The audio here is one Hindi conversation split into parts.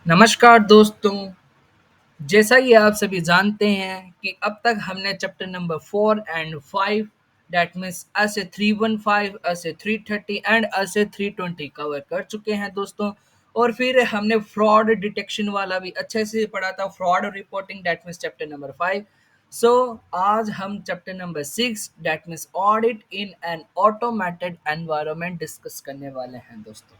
नमस्कार दोस्तों। जैसा कि आप सभी जानते हैं कि अब तक हमने chapter number 4 and 5 that means ऐसे 315 ऐसे 330 एंड ऐसे 320 कवर कर चुके हैं दोस्तों। और फिर हमने फ्रॉड डिटेक्शन वाला भी अच्छे से पढ़ा था, fraud reporting that means chapter number 5। सो आज हम chapter number 6 that means audit in an automated environment discuss करने वाले हैं दोस्तों।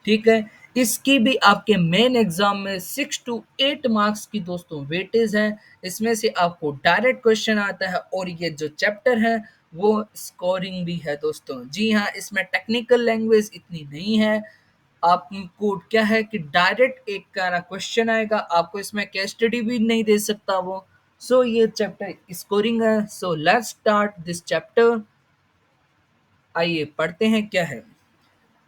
ठीक है। इसकी भी आपके मेन एग्जाम में 6 to 8 मार्क्स की दोस्तों वेटेज है। इसमें से आपको डायरेक्ट क्वेश्चन आता है और ये जो चैप्टर है वो स्कोरिंग भी है दोस्तों। जी हाँ, इसमें टेक्निकल लैंग्वेज इतनी नहीं है। आपको क्या है कि डायरेक्ट एक का क्वेश्चन आएगा, आपको इसमें केस स्टडी भी नहीं दे सकता वो। सो ये चैप्टर स्कोरिंग है। So let's start this chapter. आइए पढ़ते हैं क्या है।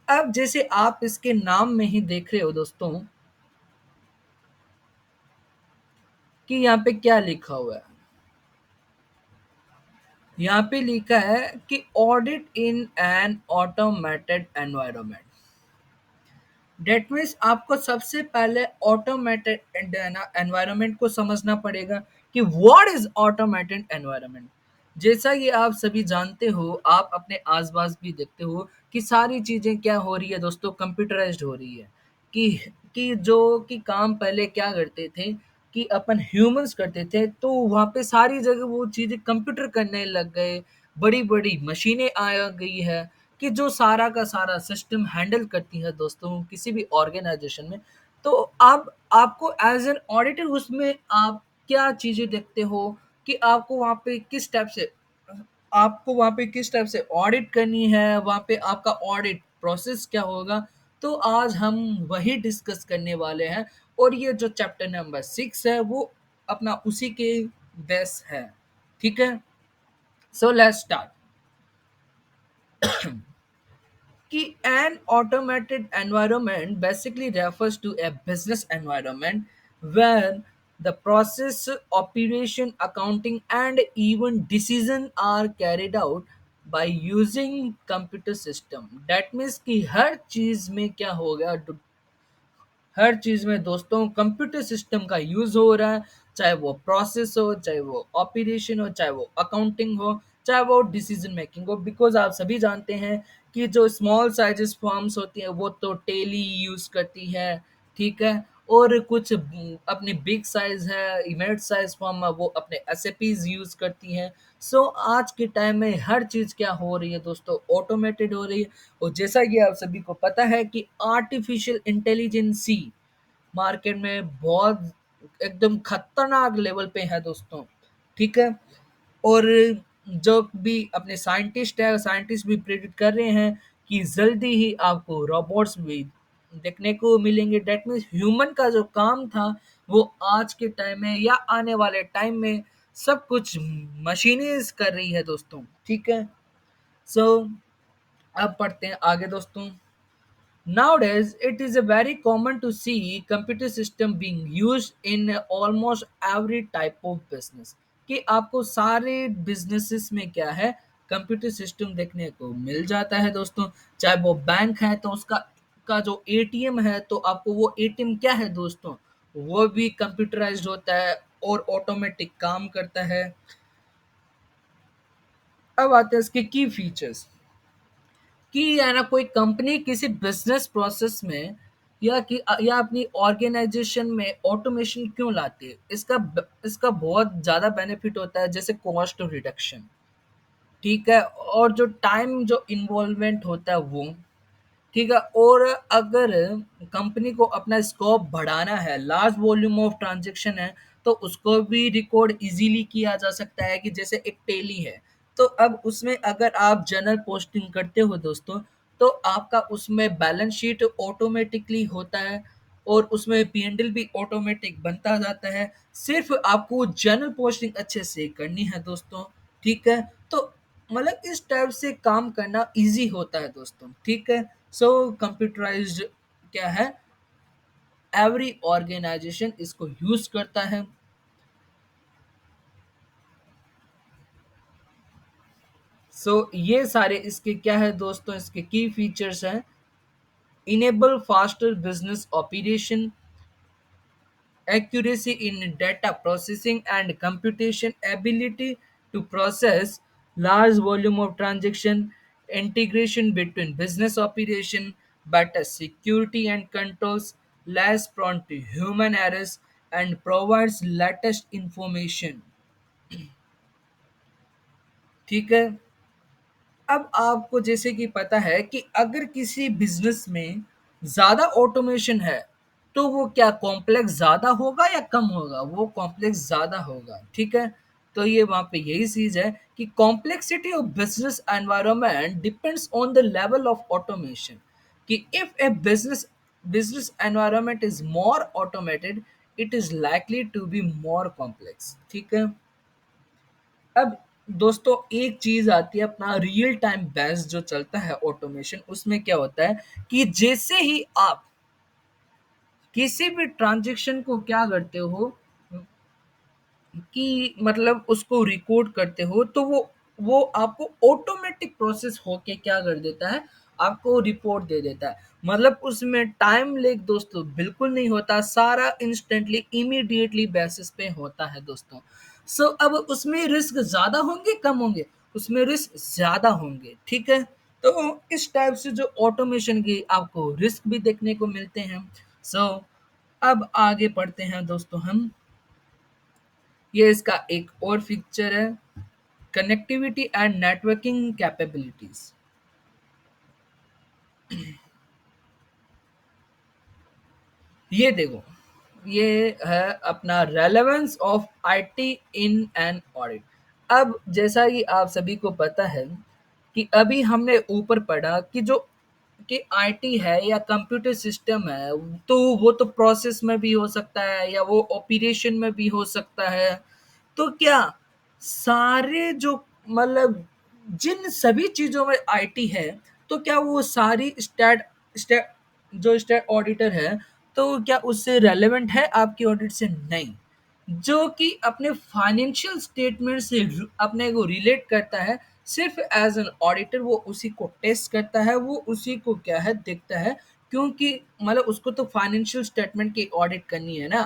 अब जैसे आप इसके नाम में ही देख रहे हो दोस्तों कि यहाँ पे क्या लिखा हुआ है। यहाँ पे लिखा है कि audit in an automated environment. That means आपको सबसे पहले ऑटोमेटेड एनवायरनमेंट को समझना पड़ेगा कि व्हाट इज ऑटोमेटेड एनवायरनमेंट। जैसा कि आप सभी जानते हो, आप अपने आसपास भी देखते हो कि सारी चीजें क्या हो रही है दोस्तों, कंप्यूटराइज्ड हो रही है। कि जो कि काम पहले क्या करते थे कि अपन ह्यूमंस करते थे, तो वहाँ पे सारी जगह वो चीजें कंप्यूटर करने लग गए। बड़ी बड़ी मशीनें आ गई है कि जो सारा का सारा सिस्टम हैंडल करती है दोस्तों किसी भी ऑर्गेनाइजेशन में। तो अब आपको एज एन ऑडिटर उसमें आप क्या चीजें देखते हो कि आपको वहाँ पे किस टाइप से ऑडिट करनी है, वहाँ पे आपका ऑडिट प्रोसेस क्या होगा। तो आज हम वही डिस्कस करने वाले हैं। और ये जो चैप्टर नंबर 6 है वो अपना उसी के बेस है। ठीक है। सो लेट्स स्टार्ट कि an automated environment basically refers to a business environment where the process, operation, accounting, and even decision are carried out by using computer system. That means कि हर चीज में क्या होगा, हर चीज में दोस्तों कंप्यूटर सिस्टम का यूज हो रहा है। चाहे वो प्रोसेस हो, चाहे वो ऑपरेशन हो, चाहे वो अकाउंटिंग हो, चाहे वो डिसीजन मेकिंग हो। बिकॉज आप सभी जानते हैं कि जो स्मॉल साइजेस फर्म्स होती हैं वो तो टेली यूज करती है। ठीक है। और कुछ अपनी बिग साइज है, मिड साइज फर्म है, वो अपने एसएपीज यूज करती हैं। सो आज के टाइम में हर चीज क्या हो रही है दोस्तों, ऑटोमेटेड हो रही है। और जैसा कि आप सभी को पता है कि आर्टिफिशियल इंटेलिजेंसी मार्केट में बहुत एकदम खतरनाक लेवल पे है दोस्तों। ठीक है। और जो भी अपने साइंटिस्ट भी प्रेडिक्ट कर रहे हैं कि जल्दी ही आपको रोबोट्स भी देखने को मिलेंगे। डेट मीन्स ह्यूमन का जो काम था वो आज के टाइम में या आने वाले टाइम में सब कुछ मशीनें कर रही है दोस्तों। ठीक है। सो अब पढ़ते हैं आगे दोस्तों। Nowadays, it is a very common to see computer system being used in almost every type of business। कि आपको सारे बिजनेसेस में क्या है, कंप्यूटर सिस्टम देखने को मिल जाता है दोस्तों। चाहे वो बैंक है तो उसका का जो एटीएम है तो आपको वो एटीएम क्या है दोस्तों, वो भी कंप्यूटराइज्ड होता है और ऑटोमेटिक काम करता है। अब आते हैं इसके की फीचर्स कि है ना, कोई कंपनी किसी बिजनेस प्रोसेस में या अपनी ऑर्गेनाइजेशन में ऑटोमेशन क्यों लाती है। इसका बहुत ज़्यादा बेनिफिट होता है, जैसे कॉस्ट रिडक्शन। ठीक है। और जो टाइम जो इन्वॉल्वमेंट होता है वो। ठीक है। और अगर कंपनी को अपना स्कोप बढ़ाना है, लार्ज वॉल्यूम ऑफ ट्रांजैक्शन है, तो उसको भी रिकॉर्ड इजीली किया जा सकता है। कि जैसे एक टेली है, तो अब उसमें अगर आप जनरल पोस्टिंग करते हो दोस्तों, तो आपका उसमें बैलेंस शीट ऑटोमेटिकली होता है और उसमें पीएनडल भी ऑटोमेटिक बनता जाता है। सिर्फ आपको जनरल पोस्टिंग अच्छे से करनी है दोस्तों। ठीक है। तो मतलब इस टाइप से काम करना इजी होता है दोस्तों। ठीक है। सो कंप्यूटराइज्ड क्या है, एवरी ऑर्गेनाइजेशन इसको यूज करता है। ये सारे इसके क्या है दोस्तों, इसके की फीचर्स हैं। Enable faster business operation, accuracy in data processing and computation ability to process large volume of transaction, integration between business operation, better security and controls, less prone to human errors, and provides latest information. ठीक है। अब आपको जैसे कि पता है कि अगर किसी बिजनेस में ज़्यादा ऑटोमेशन है, तो वो क्या कॉम्प्लेक्स ज़्यादा होगा या कम होगा? वो कॉम्प्लेक्स ज़्यादा होगा, ठीक है? तो ये वहाँ पे यही चीज़ है कि complexity of business environment depends on the level of automation, कि if a business environment is more automated, it is likely to be more complex, ठीक है? अब दोस्तों एक चीज आती है अपना रियल टाइम बेस्ड जो चलता है ऑटोमेशन, उसमें क्या होता है कि जैसे ही आप किसी भी ट्रांजेक्शन को क्या करते हो कि मतलब उसको रिकॉर्ड करते हो, तो वो आपको ऑटोमेटिक प्रोसेस होके क्या कर देता है, आपको रिपोर्ट दे देता है। मतलब उसमें टाइम लेग दोस्तों बिल्कुल नहीं होता, सारा इंस्टेंटली इमीडिएटली बेसिस पे होता है दोस्तों। सो अब उसमें रिस्क ज्यादा होंगे कम होंगे? उसमें रिस्क ज्यादा होंगे, ठीक है। तो इस टाइप से जो ऑटोमेशन की आपको रिस्क भी देखने को मिलते हैं। सो अब आगे पढ़ते हैं दोस्तों हम। ये इसका एक और फीचर है, कनेक्टिविटी एंड नेटवर्किंग कैपेबिलिटीज। ये देखो, ये है अपना relevance of IT in an audit. अब जैसा कि आप सभी को पता है कि अभी हमने ऊपर पढ़ा कि जो कि आईटी है या कंप्यूटर सिस्टम है, तो वो तो प्रोसेस में भी हो सकता है या वो ऑपरेशन में भी हो सकता है। तो क्या सारे जो मतलब जिन सभी चीजों में आईटी है, तो क्या वो सारी स्टैट स्टैट जो स्टेट ऑडिटर है, तो क्या उससे रेलेवेंट है आपकी ऑडिट से? नहीं। जो कि अपने फाइनेंशियल स्टेटमेंट से अपने को रिलेट करता है, सिर्फ एज एन ऑडिटर वो उसी को टेस्ट करता है, वो उसी को क्या है देखता है, क्योंकि मतलब उसको तो फाइनेंशियल स्टेटमेंट की ऑडिट करनी है ना,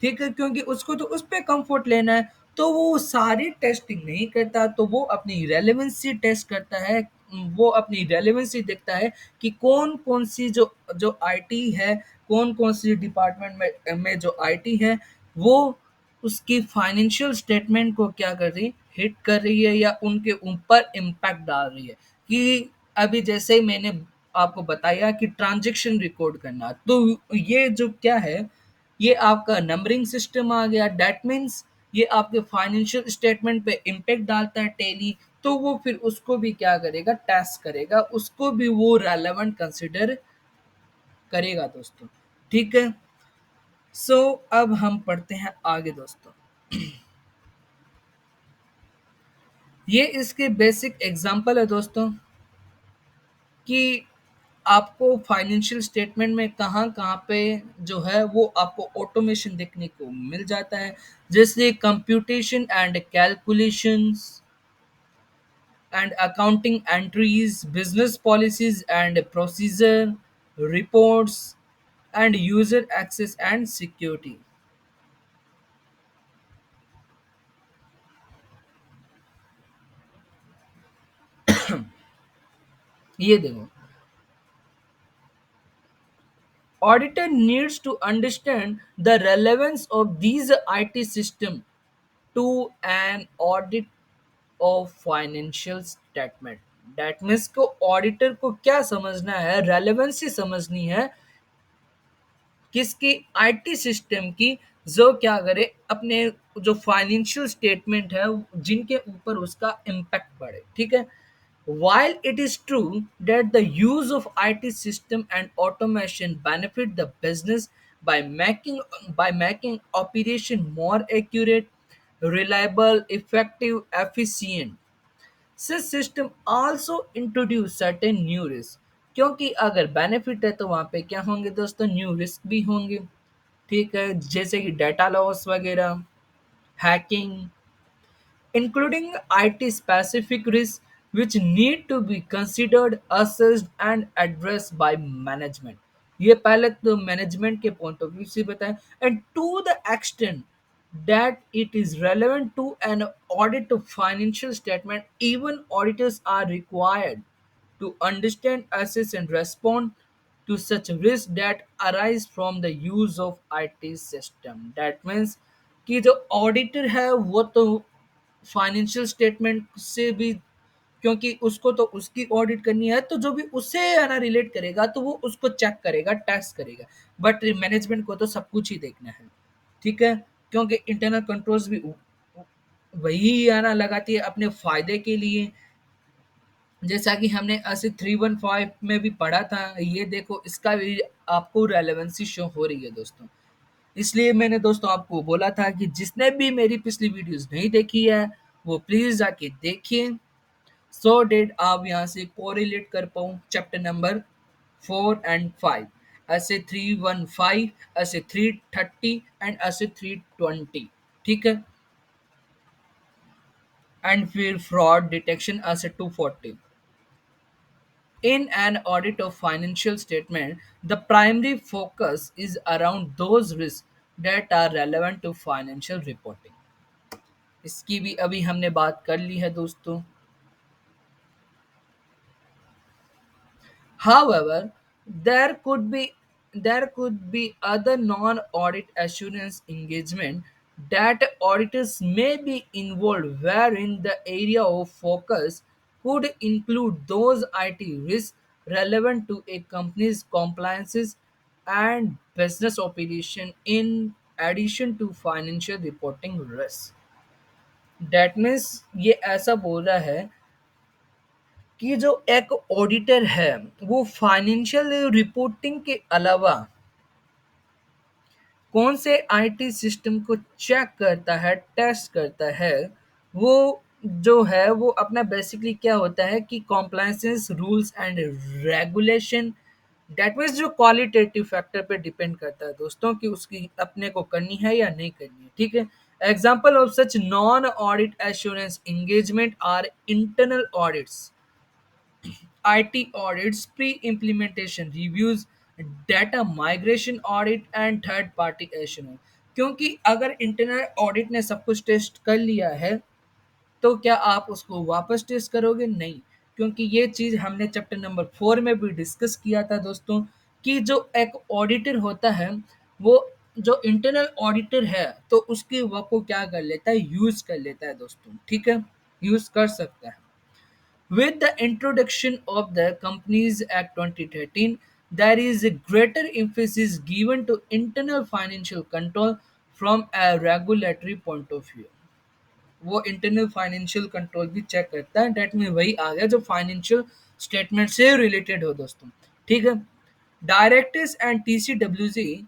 ठीक है, क्योंकि उसको तो उस पे कंफर्ट लेना है। तो वो सारी टेस्टिंग नहीं करता, तो वो अपनी रेलेवेंसी टेस्ट करता है। वो अपनी रेलेवेंसी देखता है कि कौन कौन सी जो जो आईटी है, कौन कौन सी डिपार्टमेंट में जो आईटी है, वो उसकी फाइनेंशियल स्टेटमेंट को क्या कर रही, हिट कर रही है या उनके ऊपर इम्पैक्ट डाल रही है। कि अभी जैसे ही मैंने आपको बताया कि ट्रांजेक्शन रिकॉर्ड करना, तो ये जो क्या है, ये आपका नंबरिंग सिस्टम आ गया। दैट मीन्स ये आपके फाइनेंशियल स्टेटमेंट पे इम्पैक्ट डालता है टैली, तो वो फिर उसको भी क्या करेगा, टेस्ट करेगा, उसको भी वो रेलेवेंट कंसिडर करेगा दोस्तों, ठीक है। सो अब हम पढ़ते हैं आगे दोस्तों। ये इसके बेसिक एग्जांपल है दोस्तों कि आपको फाइनेंशियल स्टेटमेंट में कहाँ-कहाँ पे जो है वो आपको ऑटोमेशन देखने को मिल जाता है। जैसे computation and calculations and accounting entries, business policies and procedure, reports and user access and security. ये देखो, auditor needs to understand the relevance of these IT system to an audit of financial statement। That means को ऑडिटर को क्या समझना है, रेलेवेंसी समझनी है किसकी, आईटी सिस्टम की, जो क्या करे अपने जो फाइनेंशियल स्टेटमेंट है जिनके ऊपर उसका इम्पैक्ट पड़े, ठीक है। While it is true that the use of IT system and automation benefit the business by making operation more accurate, reliable, effective, efficient, such system also introduce certain new risks। क्योंकि अगर बेनिफिट है तो वहाँ पे क्या होंगे दोस्तों, न्यू रिस्क भी होंगे, ठीक है, जैसे कि डेटा लॉस वगैरह, hacking, including IT specific risks which need to be considered, assessed, and addressed by management। ये पहले तो मैनेजमेंट के पॉइंट ऑफ व्यू से बताएं, and to the extent that it is relevant to an audit of financial statement, even auditors are required to understand, assess, and respond to such risks that arise from the use of IT system. That means कि जो ऑडिटर है वो तो फाइनेंशियल स्टेटमेंट से भी, क्योंकि उसको तो उसकी ऑडिट करनी है, तो जो भी उससे है ना रिलेट करेगा तो वो उसको चेक करेगा, टेस्ट करेगा। बट मैनेजमेंट को तो सब कुछ ही देखना है, ठीक है, क्योंकि इंटरनल कंट्रोल्स भी वही है ना लगाती है अपने फायदे के लिए। जैसा कि हमने ऐसे 315 में भी पढ़ा था, ये देखो इसका भी आपको रेलेवेंसी शो हो रही है दोस्तों। इसलिए मैंने दोस्तों आपको बोला था कि जिसने भी मेरी पिछली वीडियोस नहीं देखी है वो प्लीज जाके देखिए, सो डेट आप यहाँ से कोरिलेट कर पाऊँ चैप्टर नंबर 4 एंड 5, ऐसे 315, ऐसे 330 एंड ऐसे 320, ठीक है, एंड फिर फ्रॉड डिटेक्शन ऐसे 240। In an audit of financial statement, the primary focus is around those risks that are relevant to financial reporting. इसकी भी अभी हमने बात कर ली है दोस्तों। However, there could be there could be other non-audit assurance engagement that auditors may be involved, wherein the area of focus could include those IT risks relevant to a company's compliances and business operation in addition to financial reporting risks. That means ये ऐसा बोल रहा है कि जो एक ऑडिटर है वो फाइनेंशियल रिपोर्टिंग के अलावा कौन से आईटी सिस्टम को चेक करता है, टेस्ट करता है, वो जो है वो अपना बेसिकली क्या होता है कि compliances rules and regulation, that means जो क्वालिटेटिव फैक्टर पे डिपेंड करता है दोस्तों कि उसकी अपने को करनी है या नहीं करनी है, ठीक है। Example of such non audit assurance engagement are internal audits, IT audits, pre-implementation reviews, data migration audit and third party assurance. क्योंकि अगर इंटरनल ऑडिट ने सब कुछ टेस्ट कर लिया है तो क्या आप उसको वापस टेस्ट करोगे? नहीं, क्योंकि ये चीज हमने चैप्टर नंबर 4 में भी डिस्कस किया था दोस्तों कि जो एक ऑडिटर होता है वो जो इंटरनल ऑडिटर है तो उसकी वर्क को क्या कर लेता है, यूज कर लेता है दोस्तों, ठीक है, यूज कर सकता है। With the introduction of the Companies Act 2013, there is a greater emphasis given to internal financial control from a regulatory point of view. वो इंटरनल फाइनेंशियल कंट्रोल भी चेक करता है, डेट में वही आ गया जो फाइनेंशियल स्टेटमेंट से रिलेटेड हो दोस्तों, ठीक है। Directors and TCWG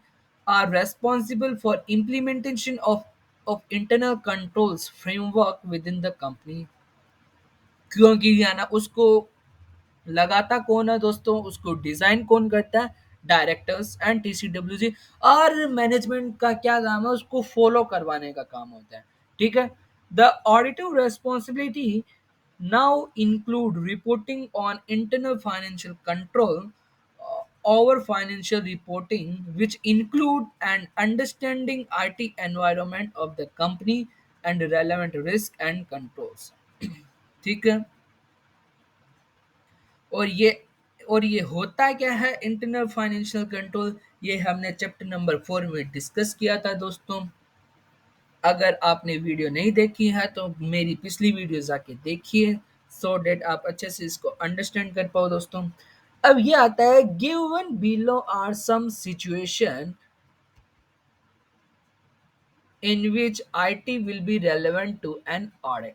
are responsible for implementation of internal controls framework within the company. क्योंकि है ना उसको लगाता कौन है दोस्तों, उसको डिजाइन कौन करता है, डायरेक्टर्स एंड टीसीडब्ल्यूजी, और मैनेजमेंट का क्या काम है, उसको फॉलो करवाने का काम होता है, ठीक है। The auditive responsibility now include reporting on internal financial control over financial reporting, which include an understanding IT environment of the company and relevant risk and controls, ठीक है। और ये होता क्या है इंटरनल फाइनेंशियल कंट्रोल, ये हमने चैप्टर नंबर 4 में डिस्कस किया था दोस्तों। अगर आपने वीडियो नहीं देखी है तो मेरी पिछली वीडियो जाके देखिए, सो डेट आप अच्छे से इसको अंडरस्टैंड कर पाओ दोस्तों। अब ये आता है given below are some situation in which IT will be relevant to an audit,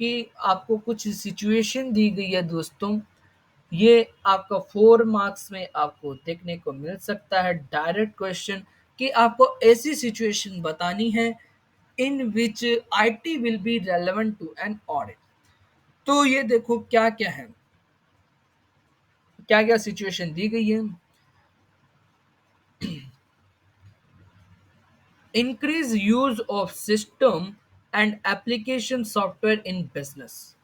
कि आपको कुछ सिचुएशन दी गई है दोस्तों, ये आपका 4 मार्क्स में आपको देखने को मिल सकता है डायरेक्ट क्वेश्चन, कि आपको ऐसी सिचुएशन बतानी है in which IT will be relevant to an audit. तो ये देखो क्या क्या है, क्या क्या सिचुएशन दी गई है। Increase use of system and application software in business,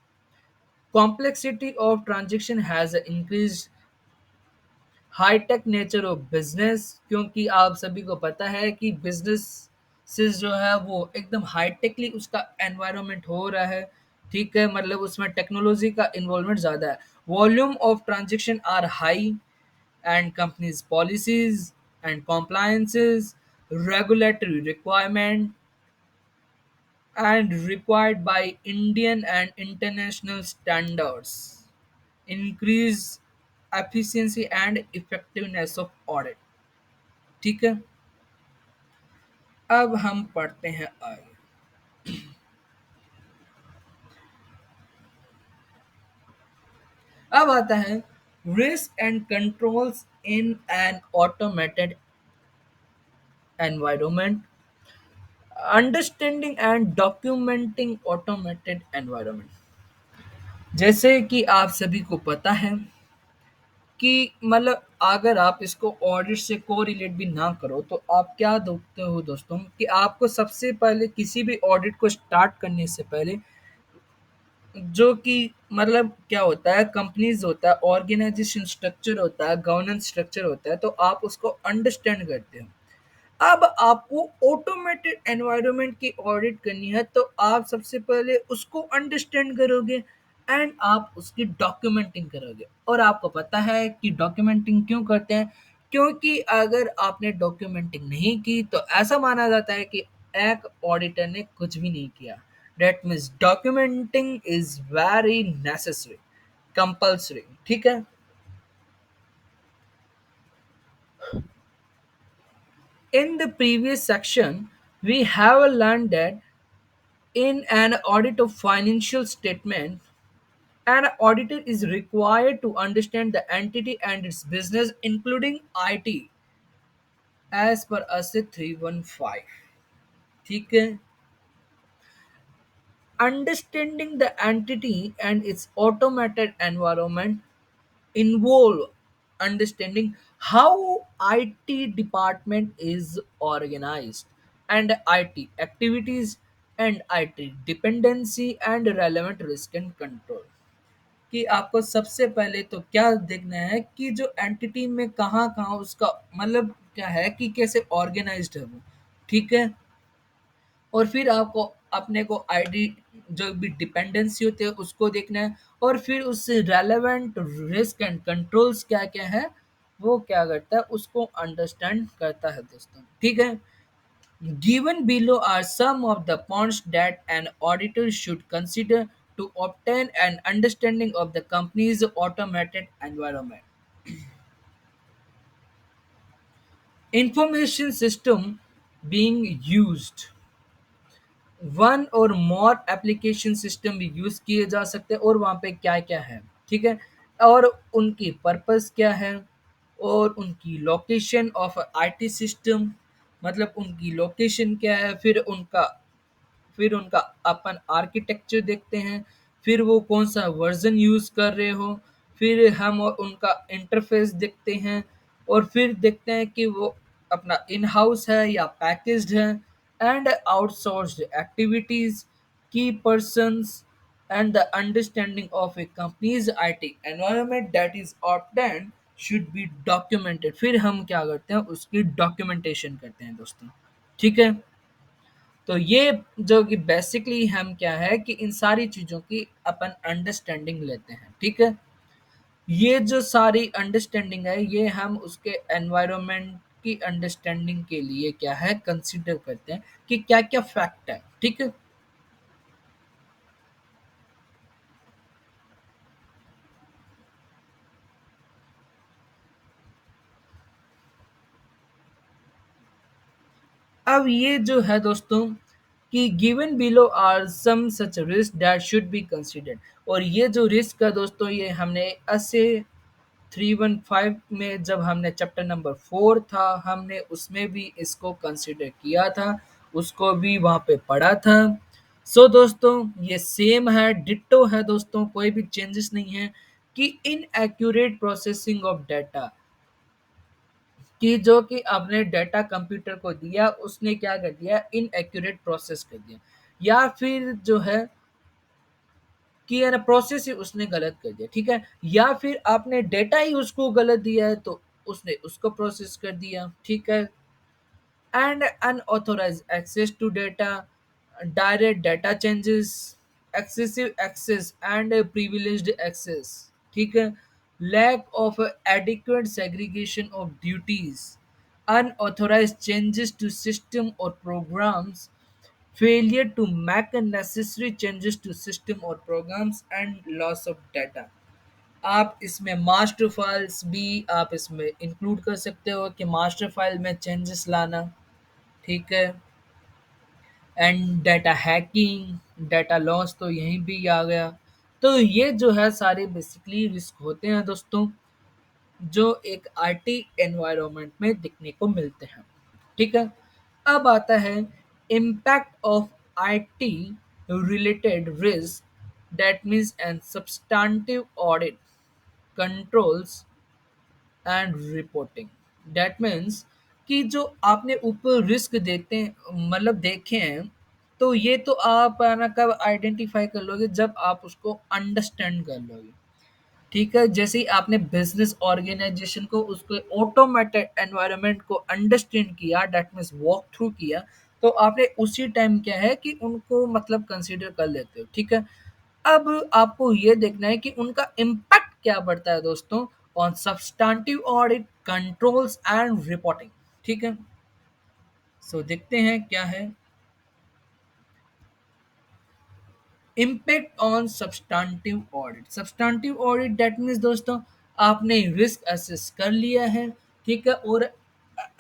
complexity of transaction has increased hi-tech nature of business, क्योंकि आप सभी को पता है कि बिजनेस से जो है वो एकदम हाईटेकली उसका एनवायरनमेंट हो रहा है। ठीक है, मतलब उसमें टेक्नोलॉजी का इन्वॉल्वमेंट ज़्यादा है। Volume of transaction are high and companies' policies and compliances, regulatory requirement and required by Indian and international standards, increase efficiency and effectiveness of audit। ठीक है, अब हम पढ़ते हैं आगे। अब आता है risk and controls in an automated environment, understanding and documenting automated environment. जैसे कि आप सभी को पता है कि मतलब अगर आप इसको ऑडिट से को रिलेट भी ना करो तो आप क्या देखते हो दोस्तों कि आपको सबसे पहले किसी भी ऑडिट को स्टार्ट करने से पहले जो कि मतलब क्या होता है, कंपनीज होता है, ऑर्गेनाइजेशन स्ट्रक्चर होता है, गवर्नेंस स्ट्रक्चर होता है, तो आप उसको अंडरस्टैंड करते हो। अब आपको ऑटोमेटेड एनवायरनमेंट की ऑडिट करनी है तो आप सबसे पहले उसको अंडरस्टैंड करोगे एंड आप उसकी डॉक्यूमेंटिंग करोगे। और आपको पता है कि डॉक्यूमेंटिंग क्यों करते हैं, क्योंकि अगर आपने डॉक्यूमेंटिंग नहीं की तो ऐसा माना जाता है कि एक ऑडिटर ने कुछ भी नहीं किया। That means documenting is very necessary, compulsory. ठीक है, in the previous section we have learned that in an audit of financial statement, an auditor is required to understand the entity and its business, including IT, as per ASIC 315। ठीक है, understanding the entity and its automated environment involve understanding how IT department is organized and IT activities and IT dependency and relevant risk and control। कि आपको सबसे पहले तो क्या देखना है कि जो एंटिटी में कहाँ कहाँ उसका मतलब क्या है कि कैसे ऑर्गेनाइज्ड है वो। ठीक है, और फिर आपको अपने को आईडी जो भी डिपेंडेंसी होती है उसको देखना है, और फिर उससे रेलेवेंट रिस्क एंड कंट्रोल्स क्या क्या है वो क्या करता है उसको अंडरस्टैंड करता है दोस्तों। ठीक है, given below are some of the points that an auditor should consider to obtain an understanding of the company's automated environment। Information system being used, one और मोर एप्लीकेशन सिस्टम भी यूज़ किए जा सकते हैं और वहाँ पे क्या-क्या है, ठीक है? और उनकी पर्पस क्या है और उनकी लोकेशन ऑफ आईटी सिस्टम, मतलब उनकी लोकेशन क्या है, फिर उनका अपन आर्किटेक्चर देखते हैं, फिर वो कौन-सा वर्ज़न यूज़ कर रहे हो, फिर हम उनका इंटरफ़ेस देखते हैं और फिर देखते हैं कि वो अपना इन हाउस है या पैकेज्ड है एंड आउटसोर्स्ड एक्टिविटीज़, की persons and the understanding of a company's IT environment that is obtained should be documented। फिर हम क्या करते हैं उसकी डॉक्यूमेंटेशन करते हैं दोस्तों। ठीक है, तो ये जो कि बेसिकली हम क्या है कि इन सारी चीज़ों की अपन अंडरस्टैंडिंग लेते हैं। ठीक है, ये जो सारी अंडरस्टैंडिंग है ये हम उसके एनवायरनमेंट की अंडरस्टैंडिंग के लिए क्या है कंसीडर करते हैं कि क्या क्या फैक्ट है। ठीक है, अब ये जो है दोस्तों कि given below are some such risk that should be considered, और ये जो रिस्क है दोस्तों ये हमने ऐसे 315 में जब हमने चैप्टर नंबर 4 था हमने उसमें भी इसको कंसीडर किया था, उसको भी वहाँ पे पढ़ा था। सो दोस्तों ये सेम है, डिट्टो है दोस्तों, कोई भी चेंजेस नहीं है कि इन एक्यूरेट प्रोसेसिंग ऑफ डाटा, कि जो कि आपने डाटा कंप्यूटर को दिया उसने क्या कर दिया इनएक्यूरेट प्रोसेस कर दिया, या फिर जो है कि है ना प्रोसेस ही उसने गलत कर दिया। ठीक है, या फिर आपने डेटा ही उसको गलत दिया है तो उसने उसको प्रोसेस कर दिया, ठीक है। And unauthorized access to data, direct data changes, excessive access and privileged access, ठीक है। Lack of adequate segregation of duties, unauthorized changes to system or programs, failure to make necessary changes to system or programs and loss of data। आप इसमें मास्टर फाइल्स भी आप इसमें इंक्लूड कर सकते हो कि मास्टर फाइल में चेंजेस लाना, ठीक है। And data hacking, data loss तो यहीं भी आ गया। तो ये जो है सारे बेसिकली रिस्क होते हैं दोस्तों, जो एक आईटी एनवायरनमेंट में दिखने को मिलते हैं, ठीक है। अब आता है impact of IT related risk, that means and substantive audit, controls and reporting. That means कि जो आपने ऊपर रिस्क देते हैं मतलब देखे हैं, तो ये तो आप है ना कब आइडेंटिफाई कर लोगे, जब आप उसको अंडरस्टैंड कर लोगे, ठीक है। जैसे ही आपने बिजनेस ऑर्गेनाइजेशन को उसके ऑटोमेटेड एनवायरनमेंट को अंडरस्टैंड किया, दैट मीन्स वॉक थ्रू किया, तो आपने उसी टाइम क्या है कि उनको मतलब कंसीडर कर लेते हो, ठीक है। अब आपको ये देखना है कि उनका इम्पैक्ट क्या पड़ता है दोस्तों, on substantive audit, controls and reporting, ठीक है। सो देखते हैं क्या है impact on substantive audit. Substantive audit that means दोस्तों आपने रिस्क असेस कर लिया है, ठीक है। और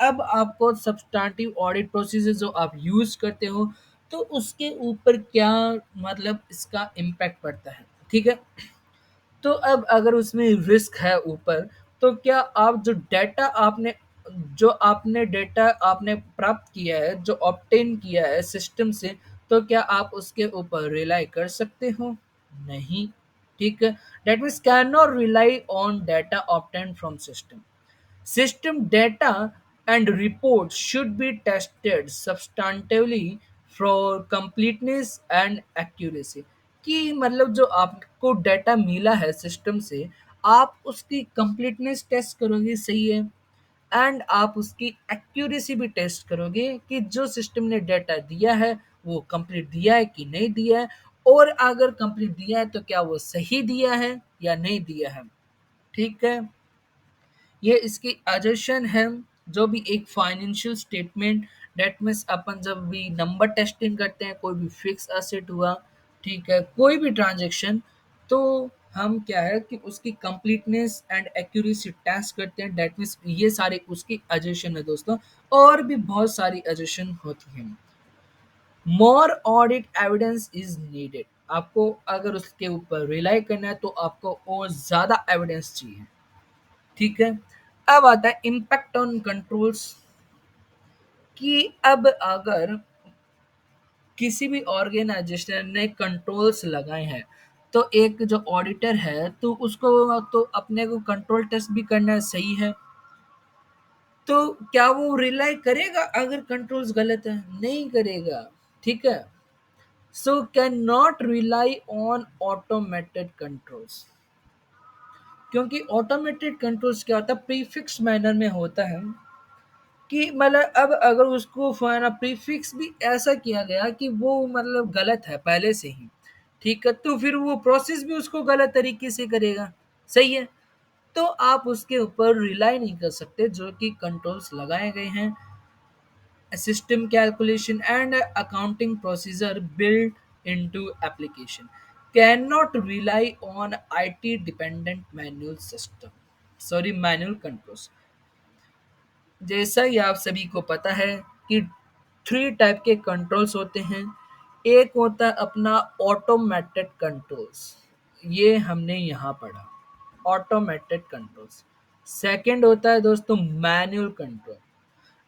अब आपको सब्सटैंटिव ऑडिट प्रोसीजर जो आप यूज करते हो, तो उसके ऊपर क्या मतलब इसका इम्पैक्ट पड़ता है, ठीक है। तो अब अगर उसमें रिस्क है ऊपर, तो क्या आप जो आपने डेटा आपने प्राप्त किया है, जो ऑब्टेन किया है सिस्टम से, तो क्या आप उसके ऊपर रिलाई कर सकते हो? नहीं, ठीक है। That means can not rely on data obtain from system. System data and reports should be tested substantively for completeness and accuracy। कि मतलब जो आपको डाटा मिला है सिस्टम से, आप उसकी कंप्लीटनेस टेस्ट करोगे, सही है। एंड आप उसकी एक्यूरेसी भी टेस्ट करोगे कि जो सिस्टम ने डाटा दिया है वो कंप्लीट दिया है कि नहीं दिया है, और अगर कंप्लीट दिया है तो क्या वो सही दिया है या नहीं दिया है, ठीक है। ये इसकी एजर्शन है। जो भी एक फाइनेंशियल स्टेटमेंट, डेट मीन्स अपन जब भी नंबर टेस्टिंग करते हैं, कोई भी फिक्स एसेट हुआ, ठीक है, कोई भी ट्रांजैक्शन, तो हम क्या है कि उसकी कंप्लीटनेस एंड एक्यूरेसी टेस्ट करते हैं। डेट मीन्स ये सारे उसकी एजर्शन है दोस्तों। और भी बहुत सारी एजर्शन होती हैं। मोर ऑडिट एविडेंस इज नीडेड। आपको अगर उसके ऊपर रिलाई करना है तो आपको और ज़्यादा एविडेंस चाहिए, ठीक है। अब आता है इम्पैक्ट ऑन कंट्रोल्स, कि अब अगर किसी भी ऑर्गेनाइजेशन ने कंट्रोल्स लगाए हैं, तो एक जो ऑडिटर है तो उसको तो अपने को कंट्रोल टेस्ट भी करना है, सही है। तो क्या वो रिलाई करेगा अगर कंट्रोल्स गलत है? नहीं करेगा, ठीक है। So can not rely on automated controls, क्योंकि ऑटोमेटेड कंट्रोल्स क्या होता है, प्रीफिक्स मैनर में होता है। कि मतलब अब अगर उसको फाना प्रीफिक्स भी ऐसा किया गया कि वो मतलब गलत है पहले से ही, ठीक है, तो फिर वो प्रोसेस भी उसको गलत तरीके से करेगा, सही है। तो आप उसके ऊपर रिलाई नहीं कर सकते, जो कि कंट्रोल्स लगाए गए हैं। System calculation and accounting procedure build into application can not rely on IT dependent manual system, sorry manual controls. जैसा ही आप सभी को पता है कि थ्री टाइप के कंट्रोल्स होते हैं। एक होता है अपना ऑटोमेटेड कंट्रोल्स, ये हमने यहाँ पढ़ा, ऑटोमेटेड कंट्रोल्स। सेकंड होता है दोस्तों मैनुअल कंट्रोल।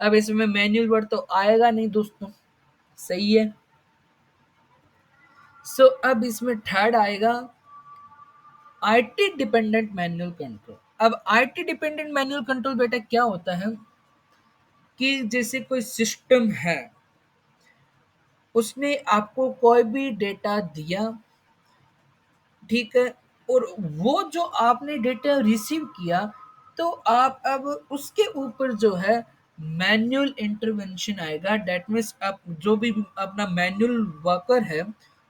अब इसमें मैनुअल वर्ड तो आएगा नहीं दोस्तों, सही है। सो अब इसमें थर्ड आएगा आईटी डिपेंडेंट मैनुअल कंट्रोल। अब आईटी डिपेंडेंट मैनुअल कंट्रोल बेटा क्या होता है कि जैसे कोई सिस्टम है, उसने आपको कोई भी डेटा दिया, ठीक है, और वो जो आपने डेटा रिसीव किया, तो आप अब उसके ऊपर जो है मैनुअल इंटरवेंशन आएगा। डेट मीन्स आप जो भी अपना मैनुअल वर्कर है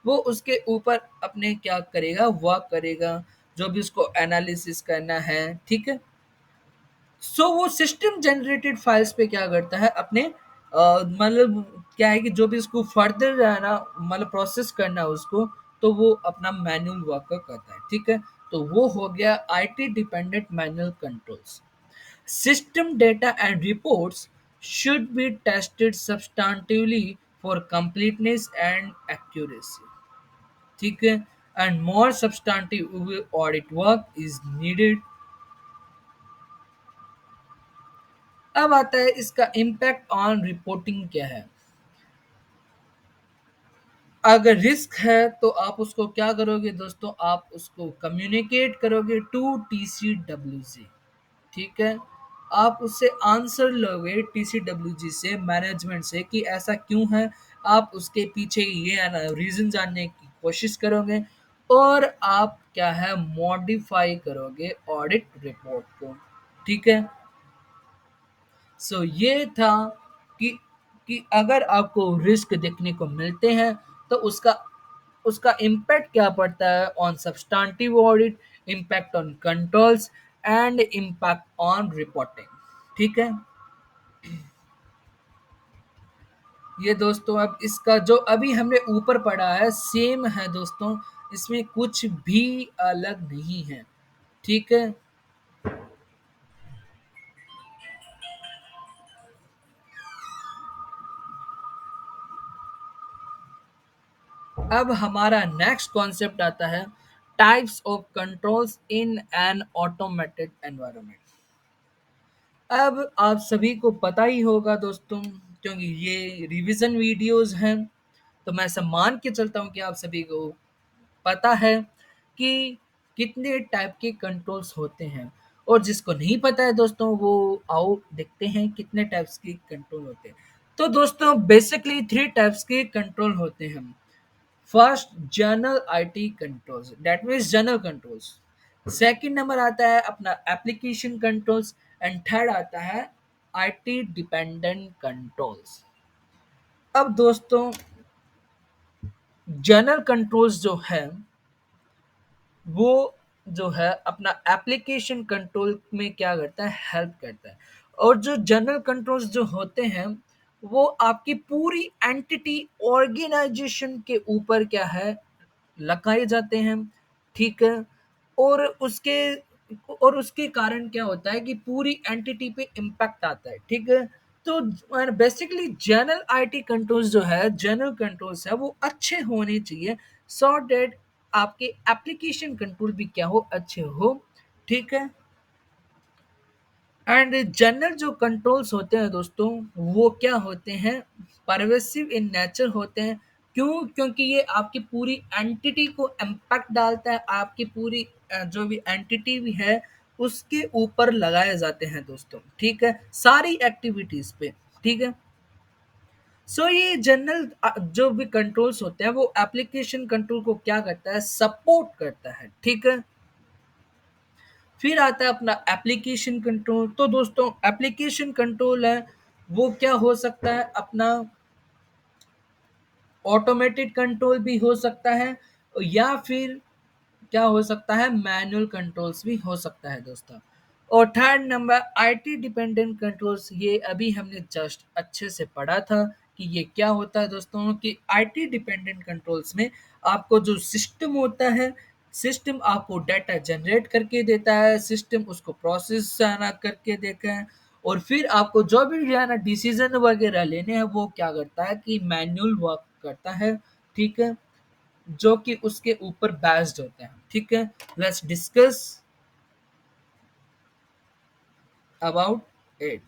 वो उसके ऊपर अपने क्या करेगा, वर्क करेगा, जो भी उसको एनालिसिस करना है, ठीक है। सो वो सिस्टम जनरेटेड फाइल्स पे क्या करता है अपने मतलब क्या है कि जो भी उसको फर्दर है ना मतलब प्रोसेस करना है उसको, तो वो अपना मैनुअल वर्क करता है, ठीक है। तो वो हो गया IT dependent manual controls. System data and reports should be tested substantively for completeness and accuracy, ठीक है। and more substantive audit work is needed। अब आता है इसका इम्पैक्ट ऑन रिपोर्टिंग क्या है। अगर रिस्क है तो आप उसको क्या करोगे दोस्तों, आप उसको कम्युनिकेट करोगे टू टीसीडब्ल्यूजी, ठीक है। आप उससे आंसर लोगे टीसीडब्ल्यूजी से, मैनेजमेंट से, कि ऐसा क्यों है। आप उसके पीछे ये है ना रीजन जानने की कोशिश करोगे और आप क्या है मॉडिफाई करोगे ऑडिट रिपोर्ट को, ठीक है। सो ये था कि अगर आपको रिस्क देखने को मिलते हैं तो उसका उसका इम्पैक्ट क्या पड़ता है on substantive audit, impact on controls and impact on reporting, ठीक है। ये दोस्तों अब इसका जो अभी हमने ऊपर पढ़ा है सेम है दोस्तों, इसमें कुछ भी अलग नहीं है, ठीक है। अब हमारा नेक्स्ट कॉन्सेप्ट आता है types of controls in an automated environment. अब आप सभी को पता ही होगा दोस्तों, क्योंकि ये रिवीजन वीडियोस हैं, तो मैं ऐसा मान के चलता हूँ कि आप सभी को पता है कि कितने टाइप के कंट्रोल्स होते हैं। और जिसको नहीं पता है दोस्तों वो आओ देखते हैं कितने टाइप्स के कंट्रोल होते हैं। तो दोस्तों बेसिकली थ्री टाइप्स के कंट्रोल होते हैं। First general IT controls, that means general controls. Second number आता है अपना एप्लीकेशन कंट्रोल्स एंड थर्ड आता है आईटी डिपेंडेंट कंट्रोल्स। अब दोस्तों जनरल कंट्रोल्स जो है वो जो है अपना एप्लीकेशन कंट्रोल में क्या करता है, हेल्प करता है। और जो जनरल कंट्रोल्स जो होते हैं वो आपकी पूरी एंटिटी ऑर्गेनाइजेशन के ऊपर क्या है लगाए जाते हैं, ठीक है। और उसके उसके कारण क्या होता है कि पूरी एंटिटी पे इम्पैक्ट आता है, ठीक है। तो बेसिकली जनरल आईटी कंट्रोल्स जो है, जनरल कंट्रोल्स है वो अच्छे होने चाहिए सो डेट आपके एप्लीकेशन कंट्रोल भी क्या हो, अच्छे हो, ठीक है। एंड जनरल जो कंट्रोल्स होते हैं दोस्तों वो क्या होते हैं, परवेसिव इन नेचर होते हैं। क्यों, क्योंकि ये आपकी पूरी एंटिटी को इम्पैक्ट डालता है, आपकी पूरी जो भी एंटिटी भी है उसके ऊपर लगाए जाते हैं दोस्तों, ठीक है, सारी एक्टिविटीज पे, ठीक है। सो ये जनरल जो भी कंट्रोल्स होते हैं वो एप्लीकेशन कंट्रोल को क्या करता है, सपोर्ट करता है, ठीक है। फिर आता है अपना एप्लीकेशन कंट्रोल। तो दोस्तों एप्लीकेशन कंट्रोल है वो क्या हो सकता है, अपना ऑटोमेटेड कंट्रोल भी हो सकता है या फिर क्या हो सकता है, मैनुअल कंट्रोल्स भी हो सकता है दोस्तों। और third number IT dependent controls, ये अभी हमने जस्ट अच्छे से पढ़ा था कि ये क्या होता है दोस्तों, कि आईटी डिपेंडेंट कंट्रोल्स में आपको जो सिस्टम होता है, सिस्टम आपको डाटा जनरेट करके देता है, सिस्टम उसको प्रोसेस आना करके देता है, और फिर आपको जो भी जो है ना डिसीजन वगैरह लेने हैं वो क्या करता है कि मैनुअल वर्क करता है, ठीक है, जो कि उसके ऊपर बेस्ड होते हैं, ठीक है। लेट्स डिस्कस अबाउट इट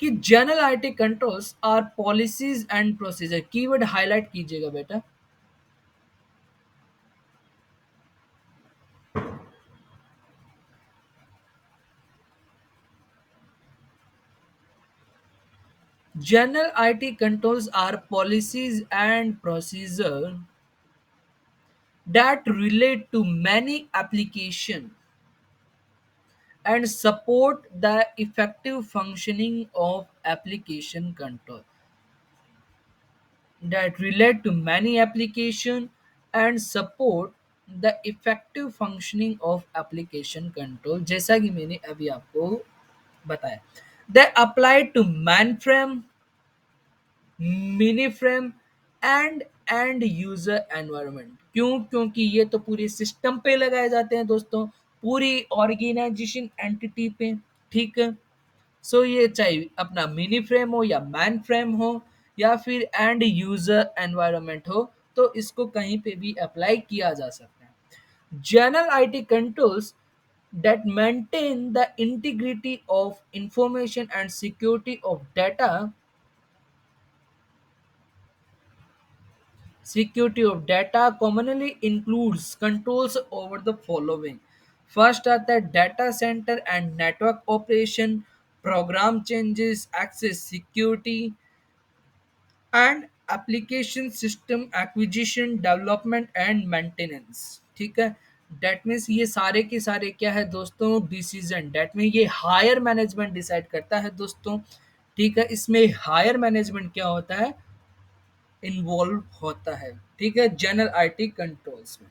कि general IT controls are policies and procedure. Keyword highlight कीजिएगा बेटा। General IT controls are policies and procedure that relate to many application and support the effective functioning of application control, that relate to many application and support the effective functioning of application control, जैसा कि मैंने अभी आपको बताया. They apply to mainframe, mini frame and user environment. क्यों? क्योंकि ये तो पूरे सिस्टम पे लगाए जाते हैं दोस्तों, पूरी ऑर्गेनाइजेशन एंटिटी पे. ठीक है. सो ये चाहे अपना मिनी फ्रेम हो या मैन फ्रेम हो या फिर एंड यूजर एनवायरनमेंट हो, तो इसको कहीं पे भी अप्लाई किया जा सकता है. General IT controls that maintain the integrity of information and security of data. Security of data commonly includes controls over the following. First are the data center and network operation, program changes, access security, and application system acquisition, development and maintenance. ठीक है. डेट मीन्स ये सारे के सारे क्या है दोस्तों, डिसीजन. डेट मीन ये हायर मैनेजमेंट डिसाइड करता है दोस्तों. ठीक है. इसमें हायर मैनेजमेंट क्या होता है, इन्वॉल्व होता है. ठीक है. जनरल आईटी कंट्रोल्स में,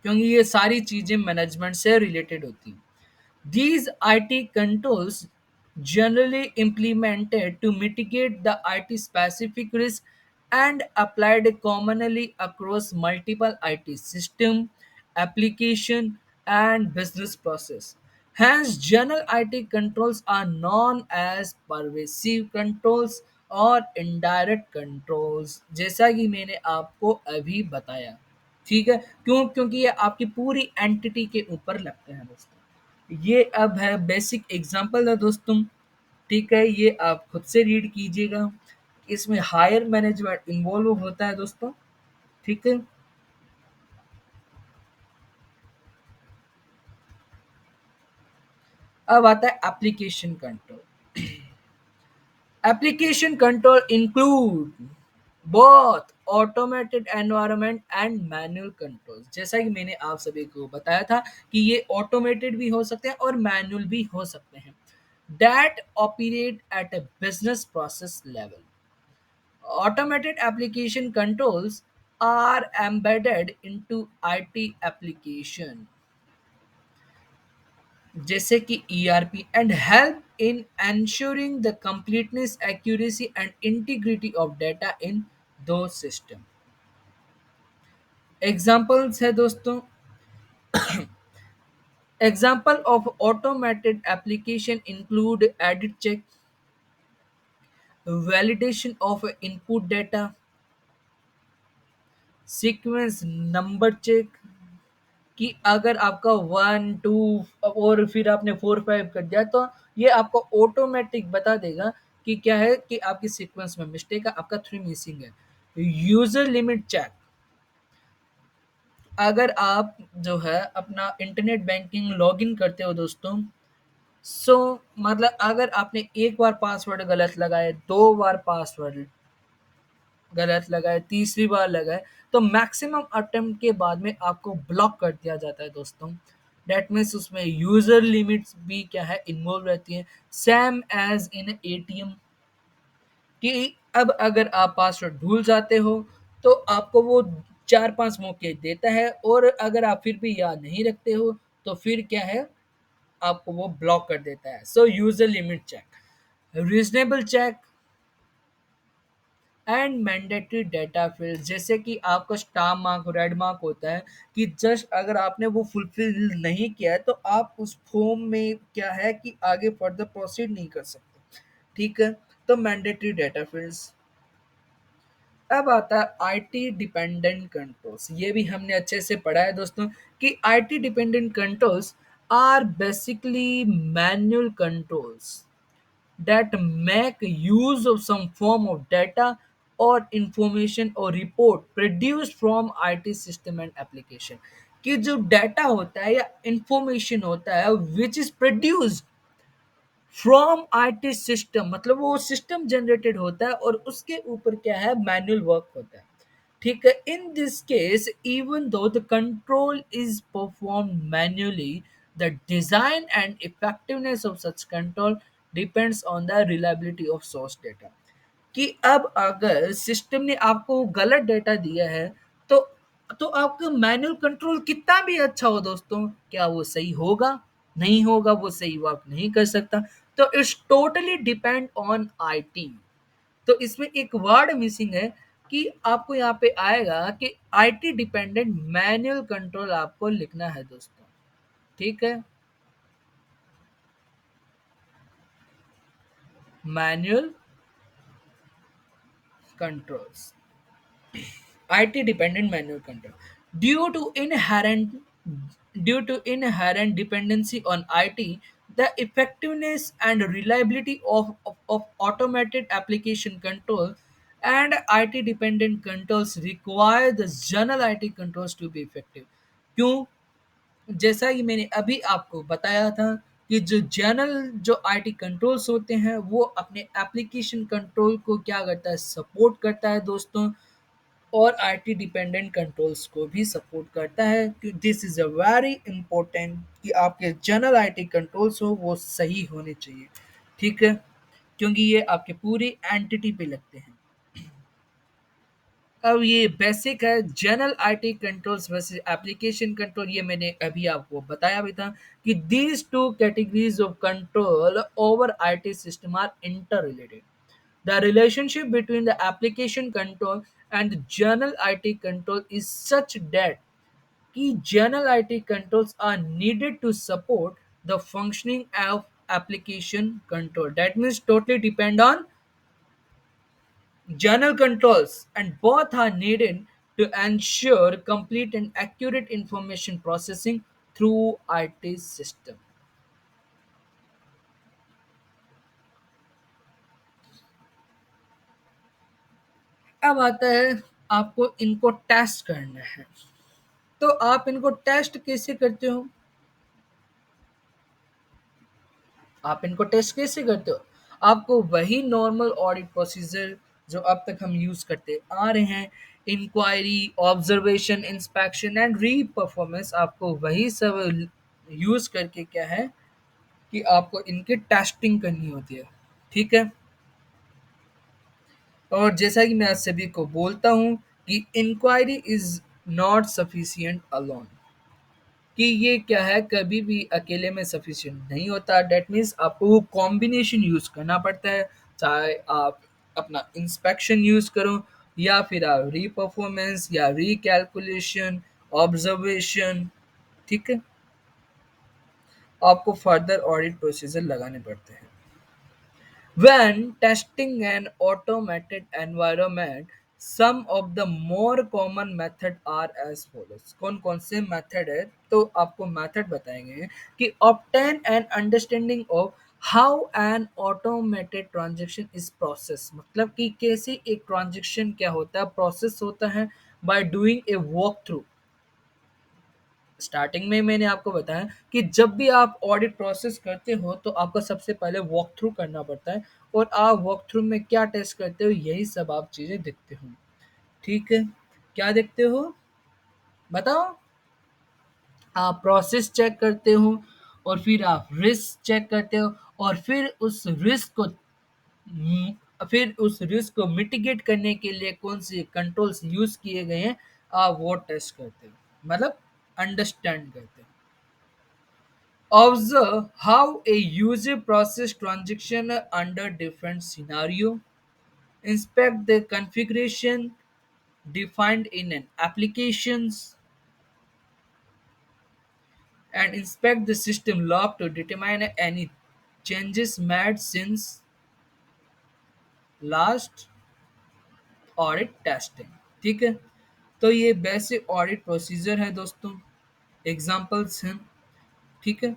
क्योंकि ये सारी चीजें मैनेजमेंट से रिलेटेड होती हैं. These IT controls generally implemented to mitigate the IT specific risk and applied commonly across multiple IT system, application, and business process. Hence, general IT controls are known as pervasive controls और indirect controls, जैसा कि मैंने आपको अभी बताया. ठीक है. क्यों? क्योंकि ये आपकी पूरी एंटिटी के ऊपर लगते हैं दोस्तों. ये अब है बेसिक एग्जांपल है दोस्तों. ठीक है. ये आप खुद से रीड कीजिएगा. इसमें हायर मैनेजमेंट इन्वॉल्व होता है दोस्तों. ठीक है. अब आता है application control. Application control include both automated environment and manual control. जैसा कि मैंने आप सभी को बताया था कि ये ऑटोमेटेड भी हो सकते हैं और मैनुअल भी हो सकते हैं, that operate at a business process level. Automated application controls are embedded into IT application जैसे कि ERP and help in ensuring the completeness, accuracy and integrity of data in those system. Examples है दोस्तों. Example of automated application include edit check, validation of input data, sequence number check, कि अगर आपका 1 2 और फिर आपने 4 5 कर दिया, तो ये आपको ऑटोमेटिक बता देगा कि क्या है, कि आपकी सीक्वेंस में मिस्टेक है, आपका 3 मिसिंग है. User limit check. अगर आप जो है अपना इंटरनेट बैंकिंग लॉगिन करते हो दोस्तों, सो मतलब अगर आपने एक बार पासवर्ड गलत लगाए, दो बार पासवर्ड गलत लगाए, तीसरी बार लगाए, तो मैक्सिमम अटेम्प्ट के बाद में आपको ब्लॉक कर दिया जाता है दोस्तों. डेट मीन्स उसमें यूजर लिमिट्स भी क्या है, इन्वॉल्व रहती है. सेम एज इन एटीएम, कि अब अगर आप पासवर्ड भूल जाते हो, तो आपको वो 4 5 मौके देता है, और अगर आप फिर भी याद नहीं रखते हो, तो फिर क्या है, आपको वो ब्लॉक कर देता है. So user limit check, reasonable check and mandatory data field. जैसे कि आपका स्टार मार्क, रेड मार्क होता है, कि जस्ट अगर आपने वो फुलफिल नहीं किया है, तो आप उस फॉर्म में क्या है, कि आगे फर्दर प्रोसीड नहीं कर सकते. ठीक है. तो मैंडेटरी डेटा फील्ड्स. अब आता है आईटी डिपेंडेंट कंट्रोल्स. ये भी हमने अच्छे से पढ़ा है दोस्तों, कि IT dependent controls are basically manual controls that make use of some form of data or information or report produced from IT system and application. कि जो डाटा होता है या इंफॉर्मेशन होता है which is produced from IT system, मतलब वो सिस्टम जनरेटेड होता है और उसके ऊपर क्या है, मैनुअल वर्क होता है. ठीक है, in this case even though the control is perform manually, the design and effectiveness of such control depends on the reliability of source data. कि अब अगर सिस्टम ने आपको गलत डेटा दिया है, तो तो आपका मैनुअल कंट्रोल कितना भी अच्छा हो दोस्तों, क्या वो सही होगा? नहीं होगा, वो सही वर्क नहीं कर सकता। तो it's totally depend on IT. तो इसमें एक वर्ड मिसिंग है, कि आपको यहाँ पे आएगा कि आईटी डिपेंडेंट मैनुअल कंट्रोल आपको लिखना है दोस्तों। ठीक है, manual controls, IT dependent manual control. Due to inherent dependency on IT, the effectiveness and reliability of automated application control and IT dependent controls require the general IT controls to be effective. क्यों? जैसा कि मैंने अभी आपको बताया था कि जो जनरल जो आईटी कंट्रोल्स होते हैं वो अपने एप्लीकेशन कंट्रोल को क्या करता है, सपोर्ट करता है दोस्तों, और आईटी डिपेंडेंट कंट्रोल्स को भी सपोर्ट करता है। कि this is a very important कि आपके जनरल आईटी कंट्रोल्स हो वो सही होने चाहिए। ठीक है, क्योंकि ये आपके पूरी एंटिटी पे लगते हैं। अब ये बेसिक है general IT controls versus application control, ये मैंने अभी आपको बताया भी था कि these two categories of control over IT system are interrelated. The relationship between the application control and the general IT control is such that key general IT controls are needed to support the functioning of application control. That means totally depend on general controls, and both are needed to ensure complete and accurate information processing through IT system. अब आता है आपको इनको टेस्ट करना है। तो आप इनको टेस्ट कैसे करते हो? आप इनको टेस्ट कैसे करते हो? आपको वही नॉर्मल ऑडिट प्रोसीजर जो अब तक हम यूज करते आ रहे हैं, inquiry, observation, inspection and re performance, आपको वही सब यूज करके क्या है कि आपको इनकी टेस्टिंग करनी होती है। ठीक है, और जैसा कि मैं आप सभी को बोलता हूँ कि inquiry is not sufficient alone, कि ये क्या है कभी भी अकेले में सफिशिएंट नहीं होता। डेट मीन्स आपको वो कॉम्बिनेशन यूज करना पड़ता है, चाहे आप अपना इंस्पेक्शन यूज करो, या फिर आप री परफॉर्मेंस या री कैलकुलेशन, ऑब्जर्वेशन। ठीक है, आपको फर्दर ऑडिट प्रोसीजर लगाने पड़ते हैं। When testing an automated environment, some of the more common method are as follows. कौन कौन से मेथड है, तो आपको मेथड बताएंगे कि obtain an understanding of how an automated transaction is processed, मतलब कि कैसे एक ट्रांजेक्शन क्या होता है, प्रोसेस होता है, by doing a walk through। Starting में मैंने आपको बताया कि जब भी आप ऑडिट प्रोसेस करते हो तो आपको सबसे पहले वॉक थ्रू करना पड़ता है, और आप वॉक थ्रू में क्या टेस्ट करते हो, यही सब आप चीज़ें देखते हो। ठीक है, क्या देखते हो बताओ? आप प्रोसेस चेक करते हो, और फिर आप रिस्क चेक करते हो, और फिर उस रिस्क को मिटिगेट करने के लिए कौन से कंट्रोल्स यूज किए गए हैं, आप वो टेस्ट करते हो, मतलब अंडरस्टैंड करते हो। Observe how a user process transaction under different scenario. Inspect the configuration defined in an applications, and inspect the system log to determine any changes made since last audit testing। ठीक है, तो ये बेसिक ऑडिट प्रोसीजर है दोस्तों, एग्जांपल्स हैं। ठीक है,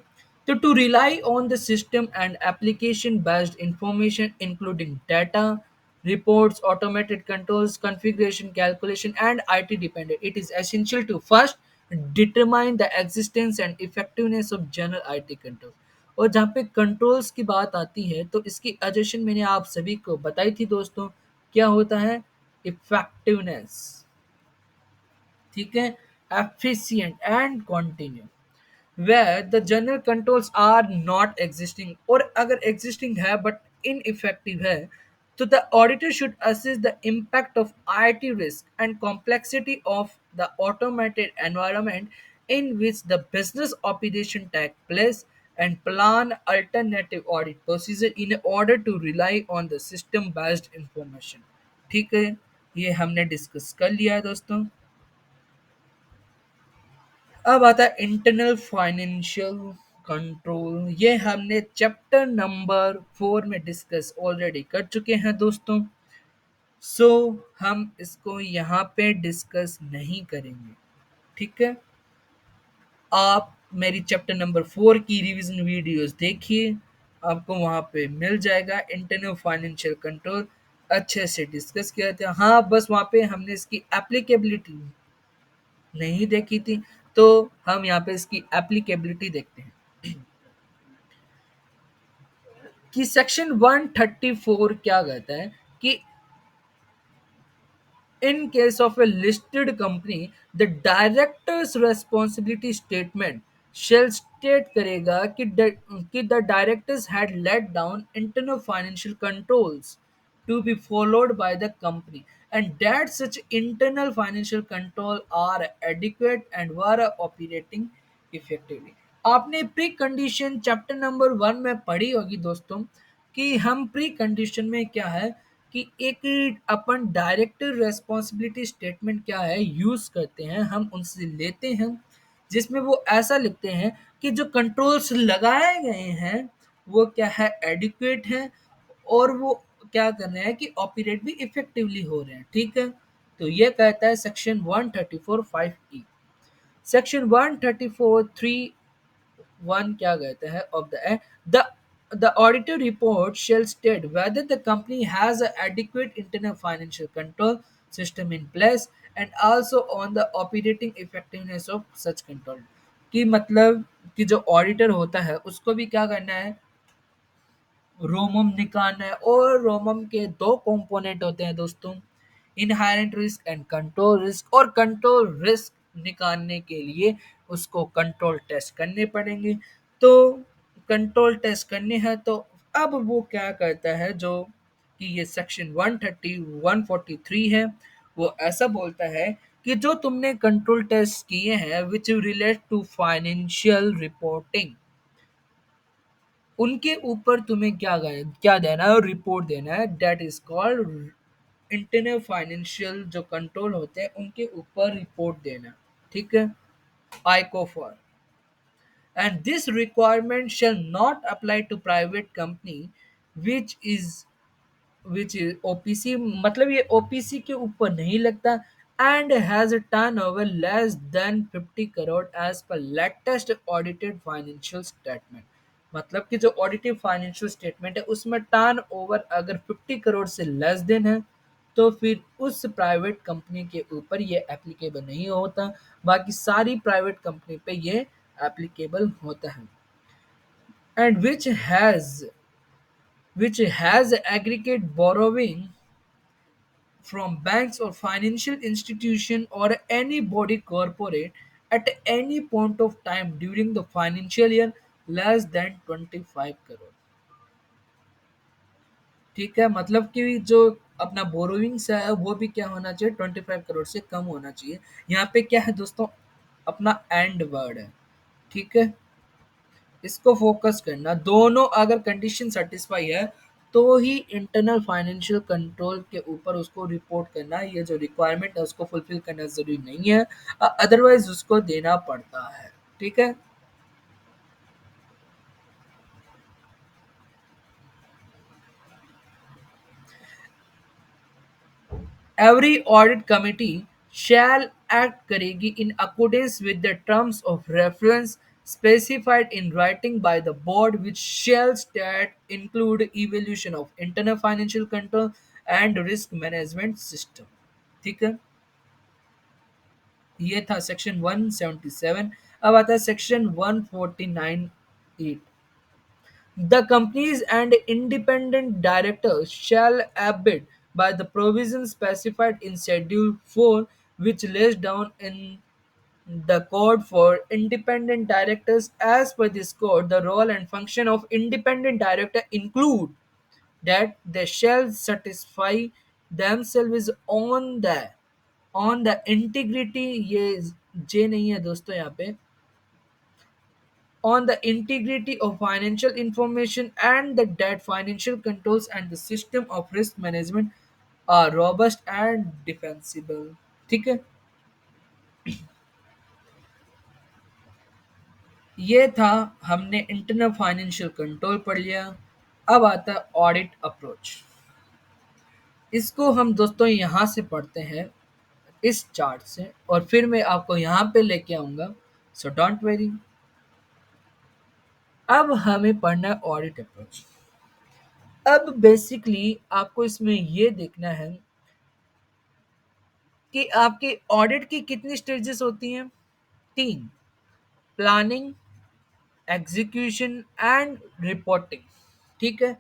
तो to rely on the system and application based information including data, reports, automated controls, configuration, calculation, and IT dependent, it is essential to first determine the existence and effectiveness of general IT controls। और जहाँ पे कंट्रोल्स की बात आती है तो इसकी एडिशन मैंने आप सभी को बताई थी दोस्तों, क्या होता है, इफेक्टिवनेस। ठीक है, efficient and continue, where the general controls are not existing or अगर existing है but ineffective है, तो the auditor should assess the impact of IT risk and complexity of the automated environment in which the business operation take place and plan alternative audit procedure in order to rely on the system based information. ठीक है, ये हमने डिस्कस कर लिया है दोस्तों। अब आता है इंटरनल फाइनेंशियल कंट्रोल। ये हमने चैप्टर नंबर 4 में डिस्कस ऑलरेडी कर चुके हैं दोस्तों। सो हम इसको यहाँ पे डिस्कस नहीं करेंगे। ठीक है, आप मेरी चैप्टर नंबर 4 की रिवीजन वीडियोस देखिए, आपको वहाँ पे मिल जाएगा इंटरनल फाइनेंशियल कंट्रोल, अच्छे से डिस्कस किया था। हाँ, बस वहाँ पे हमने इसकी एप्लीकेबिलिटी नहीं देखी थी, तो हम यहाँ पे इसकी एप्लीकेबिलिटी देखते हैं कि सेक्शन 134 क्या कहता है कि in case of a listed company, the director's responsibility statement shall state करेगा कि the directors had let down internal financial controls to be followed by the company and that such internal financial control are adequate and were operating effectively. आपने प्री कंडीशन चैप्टर नंबर 1 में पढ़ी होगी दोस्तों कि हम प्री कंडीशन में क्या है कि एक अपन डायरेक्टर रेस्पॉन्सिबिलिटी स्टेटमेंट क्या है यूज करते हैं, हम उनसे लेते हैं जिसमें वो ऐसा लिखते हैं कि जो कंट्रोल्स लगाए गए हैं वो क्या है, एडिक्वेट है और वो क्या कर रहे हैं कि ऑपरेट भी इफेक्टिवली हो रहे हैं। ठीक है, तो ये कहता है सेक्शन 134(5)(e). सेक्शन 134(3)(1) क्या कहता है of the the auditor report shall state whether the company has an adequate internal financial control system in place and also on the operating effectiveness of such control। कि मतलब कि जो ऑडिटर होता है उसको भी क्या करना है, रोमम निकालना है। और रोमम के दो कंपोनेंट होते हैं दोस्तों, inherent risk and control risk. और कंट्रोल रिस्क निकालने के लिए उसको कंट्रोल टेस्ट करने पड़ेंगे। तो कंट्रोल टेस्ट करने हैं तो अब वो क्या करता है, जो कि ये सेक्शन 143 है, वो ऐसा बोलता है कि जो तुमने कंट्रोल टेस्ट किए हैं which relate to financial reporting, उनके ऊपर तुम्हें क्या देना है, रिपोर्ट देना है। That is called internal financial जो कंट्रोल होते हैं उनके ऊपर रिपोर्ट देना। ठीक है, ICOFR. And this requirement shall not apply to private company which is which is OPC, मतलब ये OPC के ऊपर नहीं लगता। And has a turnover less than 50 crore as per latest audited financial statement. मतलब कि जो ऑडिटेड फाइनेंशियल स्टेटमेंट है उसमें टर्न ओवर अगर 50 करोड़ से लेस देन है तो फिर उस प्राइवेट कंपनी के ऊपर ये एप्लीकेबल नहीं होता, बाकी सारी प्राइवेट कंपनी पे ये एप्लीकेबल होता है। And which has aggregate borrowing from banks or financial institution or any body corporate at any point of time during the financial year less than 25 crore. ठीक है, मतलब कि जो अपना बोरोइंग्स है वो भी क्या होना चाहिए, 25 करोड़ से कम होना चाहिए। यहाँ पे क्या है दोस्तों, अपना एंड वर्ड है। ठीक है, इसको फोकस करना, दोनों अगर कंडीशन सेटिस्फाई है तो ही इंटरनल फाइनेंशियल कंट्रोल के ऊपर उसको रिपोर्ट करना, ये जो रिक्वायरमेंट है उसको फुलफिल करना जरूरी नहीं है, अदरवाइज उसको देना पड़ता है। ठीक है, every audit committee shall act करेगी in accordance with the terms of reference specified in writing by the board which shall state include evaluation of internal financial control and risk management system। ठीक है, ये था सेक्शन 177। अब आता है section 149(8). The companies and independent directors shall abide by the provisions specified in Schedule 4 which lays down in the code for independent directors. As per this code, the role and function of independent director include that they shall satisfy themselves on the integrity, ये जे नहीं है दोस्तों यहाँ पे, on the integrity of financial information, and that financial controls and the system of risk management are robust and defensible. ठीक है, ये था, हमने इंटरनल फाइनेंशियल कंट्रोल पढ़ लिया। अब आता है ऑडिट अप्रोच। इसको हम दोस्तों यहाँ से पढ़ते हैं, इस चार्ट से, और फिर मैं आपको यहाँ पे लेके आऊँगा, सो डोंट वेरी। अब हमें पढ़ना है ऑडिट अप्रोच। अब बेसिकली आपको इसमें ये देखना है कि आपके ऑडिट की कितनी स्टेजेस होती हैं। तीन, प्लानिंग, एग्जीक्यूशन एंड रिपोर्टिंग। ठीक है,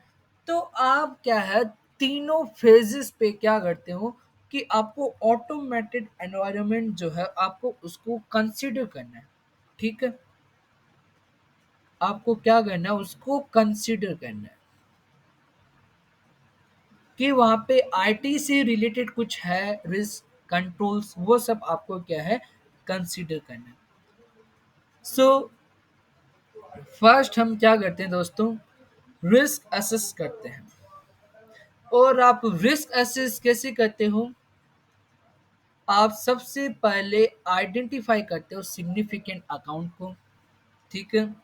तो आप क्या है, तीनों फेजेस पे क्या करते हो कि आपको ऑटोमेटेड एनवायरनमेंट जो है आपको उसको कंसीडर करना है। ठीक है, आपको क्या करना है, उसको कंसीडर करना है कि वहाँ पे आईटी से रिलेटेड कुछ है, रिस्क कंट्रोल्स, वो सब आपको क्या है, कंसीडर करना है। सो फर्स्ट हम क्या करते हैं दोस्तों, रिस्क असेस करते हैं। और आप रिस्क असेस कैसे करते हो, आप सबसे पहले आइडेंटिफाई करते हो सिग्निफिकेंट अकाउंट को। ठीक है,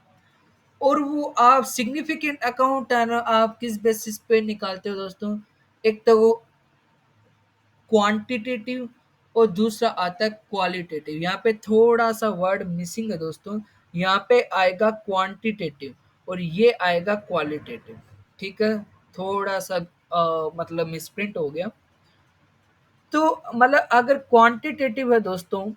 और वो आप सिग्निफिकेंट अकाउंट है ना, आप किस बेसिस पे निकालते हो दोस्तों, एक तो वो क्वांटिटेटिव और दूसरा आता है क्वालिटेटिव। यहाँ पे थोड़ा सा वर्ड मिसिंग है दोस्तों, यहाँ पे आएगा क्वांटिटेटिव और ये आएगा क्वालिटेटिव। ठीक है, थोड़ा सा मतलब मिसप्रिंट हो गया। तो मतलब अगर क्वांटिटेटिव है दोस्तों,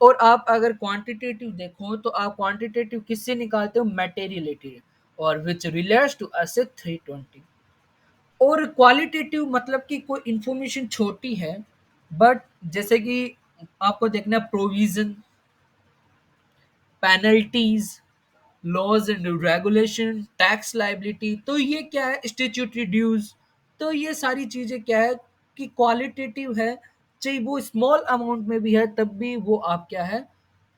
और आप अगर क्वांटिटेटिव देखो तो आप क्वांटिटेटिव किससे निकालते हो, मटेरियलिटी, और विच रिलेट्स टू एसेट 320। और क्वालिटेटिव मतलब कि कोई इंफॉर्मेशन छोटी है, बट जैसे कि आपको देखना provision, penalties, laws and regulation, tax liability, तो ये क्या है, स्टेट्यूटरी ड्यूज। तो ये सारी चीजें क्या है कि क्वालिटेटिव है, चाहे वो स्मॉल अमाउंट में भी है तब भी वो आप क्या है,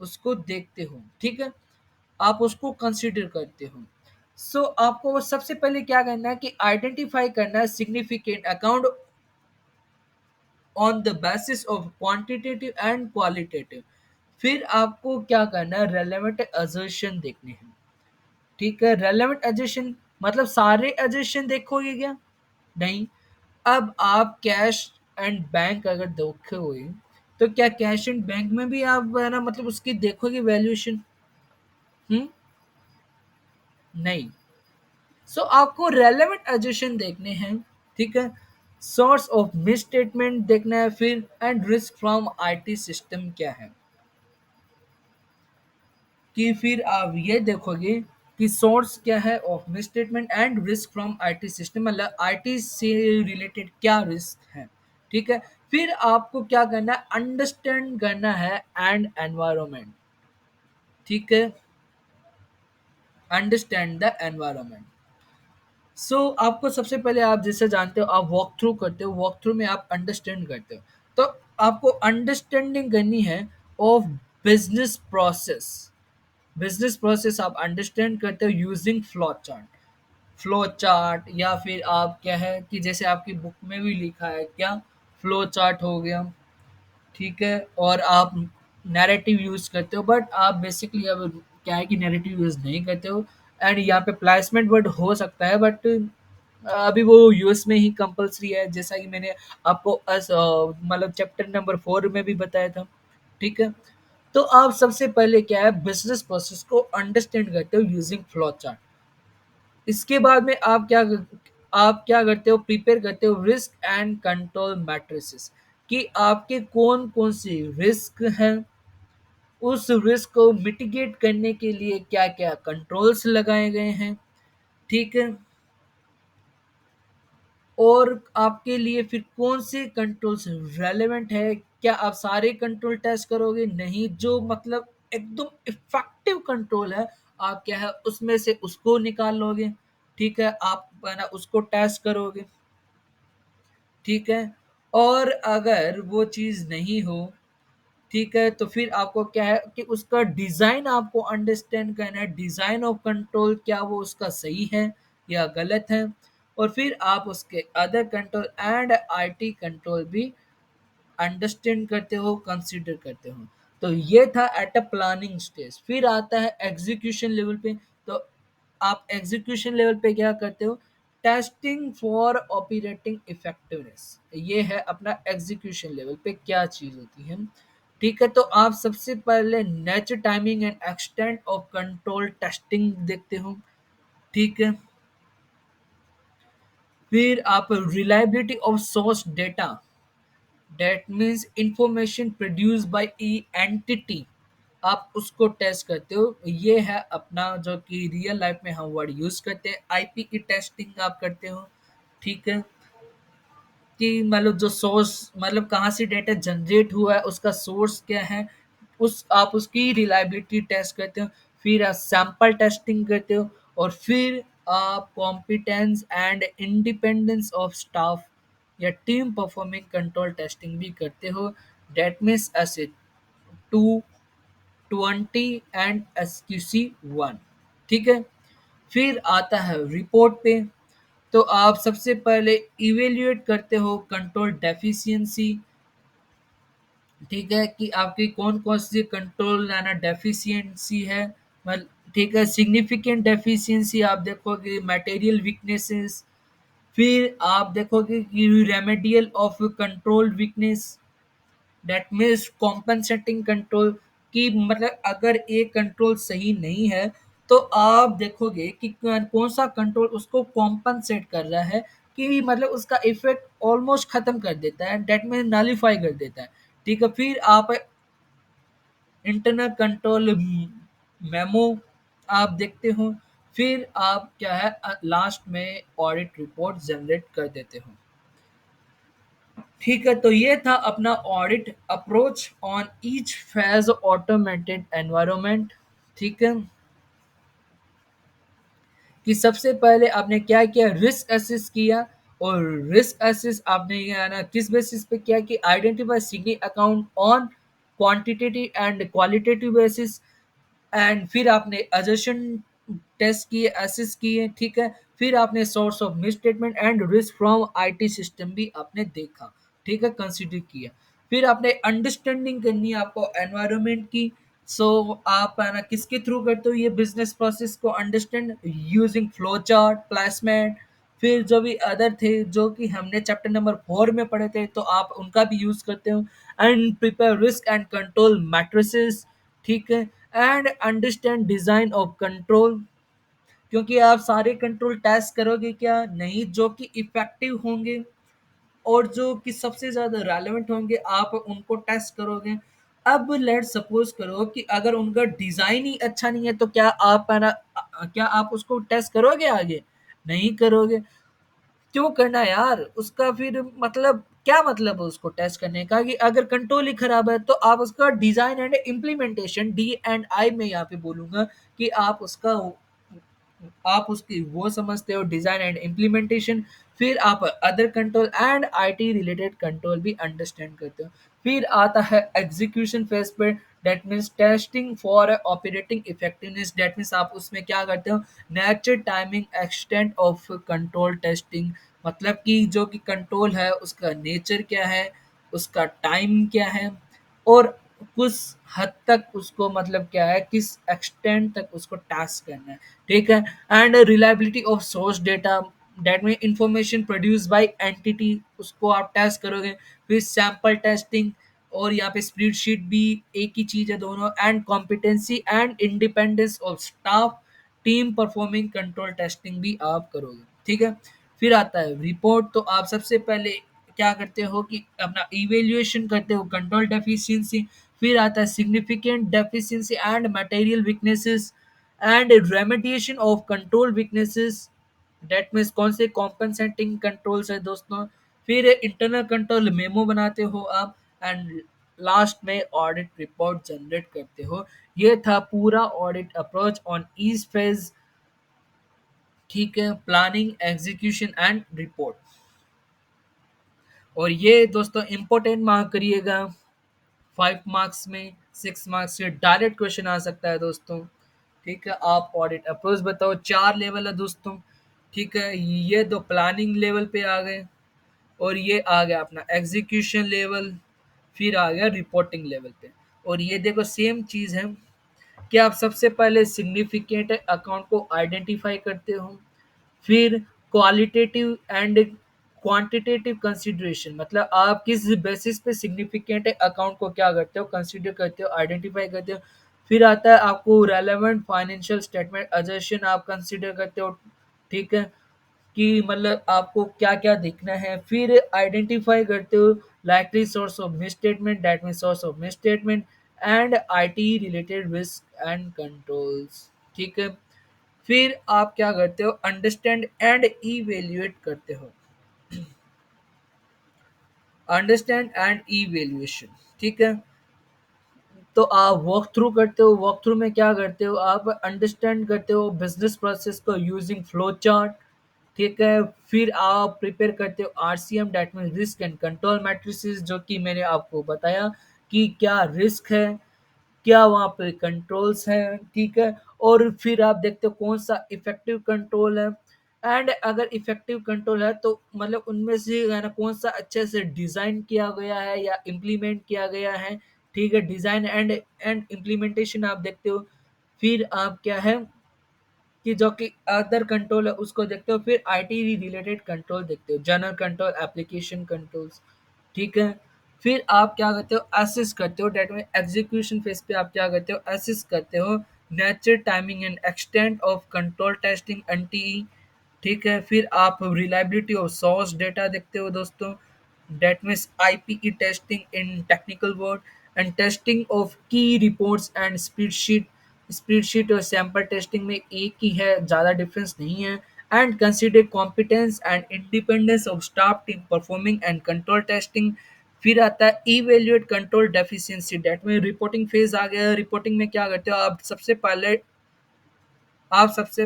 उसको देखते हो। ठीक है, आप उसको कंसिडर करते हो। सो आपको सबसे पहले क्या करना है कि आइडेंटिफाई करना है significant account on the basis of quantitative and qualitative. फिर आपको क्या करना है, रेलेवेंट असर्शन देखने हैं। ठीक है, रेलेवेंट एजेशन मतलब सारे एजेशन देखोगे क्या, नहीं। अब आप कैश एंड बैंक अगर देखोगे तो क्या कैश एंड बैंक में भी आप है ना, मतलब उसकी देखोगे वैल्यूएशन, हम्म, नहीं। सो आपको रेलेवेंट एजेशन देखने हैं। ठीक है, सोर्स ऑफ मिस स्टेटमेंट देखना है, फिर and risk from IT system क्या है, कि फिर आप ये देखोगे कि सोर्स क्या है of miss statement and risk from IT system, मतलब आईटी से रिलेटेड क्या रिस्क है। ठीक है, फिर आपको क्या करना है, अंडरस्टैंड करना है एंड एनवायरनमेंट। ठीक है, अंडरस्टैंड द एनवायरनमेंट। सो आपको सबसे पहले, आप जैसे जानते हो, आप वॉक थ्रू करते हो, वॉक थ्रू में आप अंडरस्टैंड करते हो, तो आपको अंडरस्टैंडिंग करनी है of business process. Business process आप अंडरस्टैंड करते हो using flow chart. Flow chart, या फिर आप क्या है कि जैसे आपकी बुक में भी लिखा है क्या, फ्लो चार्ट हो गया। ठीक है, और आप नैरेटिव यूज़ करते हो, बट आप बेसिकली अब क्या है कि नैरेटिव यूज़ नहीं करते हो। एंड यहाँ पे प्लेसमेंट वर्ड हो सकता है, बट अभी वो यूएस में ही कंपलसरी है, जैसा कि मैंने आपको मतलब चैप्टर नंबर 4 में भी बताया था। ठीक है, तो आप सबसे पहले क्या है, बिजनेस प्रोसेस को अंडरस्टैंड करते हो यूजिंग फ्लो चार्ट। इसके बाद में आप क्या करते हो, प्रिपेयर करते हो रिस्क एंड कंट्रोल मैट्रिसेस, कि आपके कौन कौन सी रिस्क हैं, उस रिस्क को मिटिगेट करने के लिए क्या क्या कंट्रोल्स लगाए गए हैं। ठीक है, और आपके लिए फिर कौन से कंट्रोल्स रेलेवेंट है, क्या आप सारे कंट्रोल टेस्ट करोगे? नहीं, जो मतलब एकदम इफेक्टिव कंट्रोल है, आप क्या है उसमें से उसको निकाल लोगे। ठीक है, आप है ना उसको टेस्ट करोगे। ठीक है, और अगर वो चीज़ नहीं हो, ठीक है, तो फिर आपको क्या है कि उसका डिज़ाइन आपको अंडरस्टैंड करना है, डिज़ाइन ऑफ कंट्रोल क्या वो उसका सही है या गलत है। और फिर आप उसके other control and IT control भी अंडरस्टैंड करते हो, कंसीडर करते हो। तो ये था एट अ प्लानिंग स्टेज। फिर आता है एग्जीक्यूशन लेवल पे। तो आप एग्जीक्यूशन लेवल पे क्या करते हो? Testing for operating effectiveness. ये है अपना एग्जीक्यूशन लेवल पे क्या चीज होती है। ठीक है, तो आप सबसे पहले nature timing and extent of control testing देखते हो। ठीक है, फिर आप reliability of source data, that means information produce bye E entity, आप उसको टेस्ट करते हो। ये है अपना जो कि रियल लाइफ में हम वर्ड यूज करते हैं, आईपी की टेस्टिंग आप करते हो। ठीक है, कि मतलब जो सोर्स, मतलब कहाँ से डेटा जनरेट हुआ है, उसका सोर्स क्या है, उस आप उसकी रिलायबिलिटी टेस्ट करते हो। फिर आप सैंपल टेस्टिंग करते हो। और फिर आप competence and independence of staff या टीम परफॉर्मिंग कंट्रोल टेस्टिंग भी करते हो। That means S 220 and SQC 1। ठीक है, फिर आता है रिपोर्ट पे। तो आप सबसे पहले इवेल्युएट करते हो कंट्रोल डेफिशिएंसी। ठीक है, कि आपकी कौन कौन सी कंट्रोल लाना डेफिशिएंसी है। मतलब ठीक है, सिग्निफिकेंट डेफिशिएंसी आप देखोगे, मटेरियल वीकनेसेस। फिर आप देखोगे कि remedial of control weakness, that means compensating control, कि मतलब अगर एक कंट्रोल सही नहीं है, तो आप देखोगे कि कौन सा कंट्रोल उसको कॉम्पनसेट कर रहा है, कि मतलब उसका इफेक्ट ऑलमोस्ट खत्म कर देता है, दैट मीन्स नलिफाई कर देता है। ठीक है, फिर आप इंटरनल कंट्रोल मेमो आप देखते हो। फिर आप क्या है लास्ट में ऑडिट रिपोर्ट जनरेट कर देते हो। ठीक है, तो ये था अपना audit approach on each phase automated environment. ठीक है, कि सबसे पहले आपने क्या किया, रिस्क एसेस किया। और रिस्क एसेस आपने ये है ना किस बेसिस पे किया, कि identify significant account on quantitative and qualitative basis. And फिर आपने अजर्शन टेस्ट किए, एसेस किए। ठीक है, फिर आपने source of misstatement and risk from IT system भी आपने देखा। ठीक है, कंसीडर किया। फिर आपने अंडरस्टैंडिंग करनी है आपको एनवायरनमेंट की। सो आप है ना किसके थ्रू करते हो ये बिजनेस प्रोसेस को understand, using flow chart, placement. फिर जो भी अदर थे जो कि हमने चैप्टर नंबर 4 में पढ़े थे, तो आप उनका भी यूज करते हो। And prepare risk and control matrices. ठीक है, and understand design of control, क्योंकि आप सारे कंट्रोल टेस्ट करोगे क्या, नहीं, जो कि इफेक्टिव होंगे और जो कि सबसे ज्यादा रेलेवेंट होंगे आप उनको टेस्ट करोगे। अब लेट सपोज करो कि अगर उनका डिजाइन ही अच्छा नहीं है, तो क्या आप है ना क्या आप उसको टेस्ट करोगे आगे? नहीं करोगे। क्यों करना यार उसका फिर, मतलब क्या मतलब है उसको टेस्ट करने का, कि अगर कंट्रोल ही खराब है तो आप उसका डिजाइन एंड इम्प्लीमेंटेशन, D&I में यहाँ पे बोलूंगा, कि आप उसकी वो समझते हो डिजाइन एंड इम्प्लीमेंटेशन। फिर आप other control and IT related control भी अंडरस्टैंड करते हो। फिर आता है एग्जीक्यूशन फेज पे, that means testing for operating effectiveness. That means आप उसमें क्या करते हो, nature timing extent of control testing, मतलब कि जो कि कंट्रोल है उसका नेचर क्या है, उसका टाइम क्या है, और कुछ हद तक उसको मतलब क्या है, किस एक्सटेंट तक उसको टास्क करना है। ठीक है, and reliability of source data, that mean information produce by entity, उसको आप टेस्ट करोगे। फिर सैंपल टेस्टिंग, और यहाँ पे स्प्रेडशीट भी एक ही चीज है दोनों। And competency and independence of staff, team performing control testing भी आप करोगे। ठीक है, फिर आता है रिपोर्ट। तो आप सबसे पहले क्या करते हो कि अपना इवेल्युएशन करते हो कंट्रोल डेफिशिएंसी। फिर आता है significant deficiency and material weaknesses and remediation of control weaknesses. That means कौन से कॉम्पनसेटिंग कंट्रोल्स है दोस्तों। फिर इंटरनल कंट्रोल मेमो बनाते हो आप, एंड लास्ट में ऑडिट रिपोर्ट जनरेट करते हो। ये था पूरा audit approach on each phase. ठीक है, प्लानिंग, एग्जीक्यूशन एंड रिपोर्ट। और ये दोस्तों इम्पोर्टेंट मार्क करिएगा, 5 मार्क्स में, 6 मार्क्स से डायरेक्ट क्वेश्चन आ सकता है दोस्तों। ठीक है, आप ऑडिट अप्रोच बताओ। 4 लेवल है दोस्तों। ठीक है, ये दो प्लानिंग लेवल पे आ गए, और ये आ गया अपना एग्जीक्यूशन लेवल, फिर आ गया रिपोर्टिंग लेवल पे। और ये देखो सेम चीज़ है कि आप सबसे पहले सिग्निफिकेंट अकाउंट को आइडेंटिफाई करते हो, फिर क्वालिटेटिव एंड क्वांटिटेटिव कंसिडरेशन, मतलब आप किस बेसिस पे सिग्निफिकेंट अकाउंट को क्या करते हो, कंसीडर करते हो, आइडेंटिफाई करते हो। फिर आता है आपको रेलेवेंट फाइनेंशियल स्टेटमेंट अजर्शन आप कंसीडर करते हो। ठीक है, कि मतलब आपको क्या क्या देखना है। फिर आइडेंटिफाई करते हो likely source of miss statement, that mean source of miss statement and IT related risk and controls. ठीक है, फिर आप क्या करते हो, अंडरस्टैंड एंड इवेल्युएट करते हो। Understand and evaluation. ठीक है, तो आप वॉक थ्रू करते हो। वॉक थ्रू में क्या करते हो, आप अंडरस्टैंड करते हो बिजनेस प्रोसेस को यूजिंग फ्लो चार्ट। ठीक है, फिर आप प्रिपेयर करते हो RCM, that mean risk and control matrices, जो कि मैंने आपको बताया कि क्या रिस्क है, क्या वहाँ पे कंट्रोल्स हैं। ठीक है, और फिर आप देखते हो कौन सा इफेक्टिव कंट्रोल है, एंड अगर इफेक्टिव कंट्रोल है तो मतलब उनमें से है ना कौन सा अच्छे से डिज़ाइन किया गया है या इम्प्लीमेंट किया गया है। ठीक है, डिज़ाइन एंड इम्प्लीमेंटेशन आप देखते हो। फिर आप क्या है कि जो कि अदर कंट्रोल है उसको देखते हो। फिर आईटी रिलेटेड कंट्रोल देखते हो, जनरल कंट्रोल, एप्लीकेशन कंट्रोल्स। ठीक है, फिर आप क्या करते हो, असिस करते हो, डेट में एग्जीक्यूशन फेज पे आप क्या करते हो, असिस करते हो nature, timing and extent of control testing, NTE. ठीक है, फिर आप रिलायबिलिटी ऑफ सोर्स डेटा देखते हो दोस्तों, data means IPE testing in technical word, and testing of की रिपोर्ट्स एंड स्प्रेडशीट और सैंपल टेस्टिंग में एक ही है, ज़्यादा डिफरेंस नहीं है। And consider competence and independence of staff team performing and control testing. फिर आता है इवेल्युएट कंट्रोल डेफिशिएंसी, डेट में रिपोर्टिंग फेज आ गया। रिपोर्टिंग में क्या करते हो, आप सबसे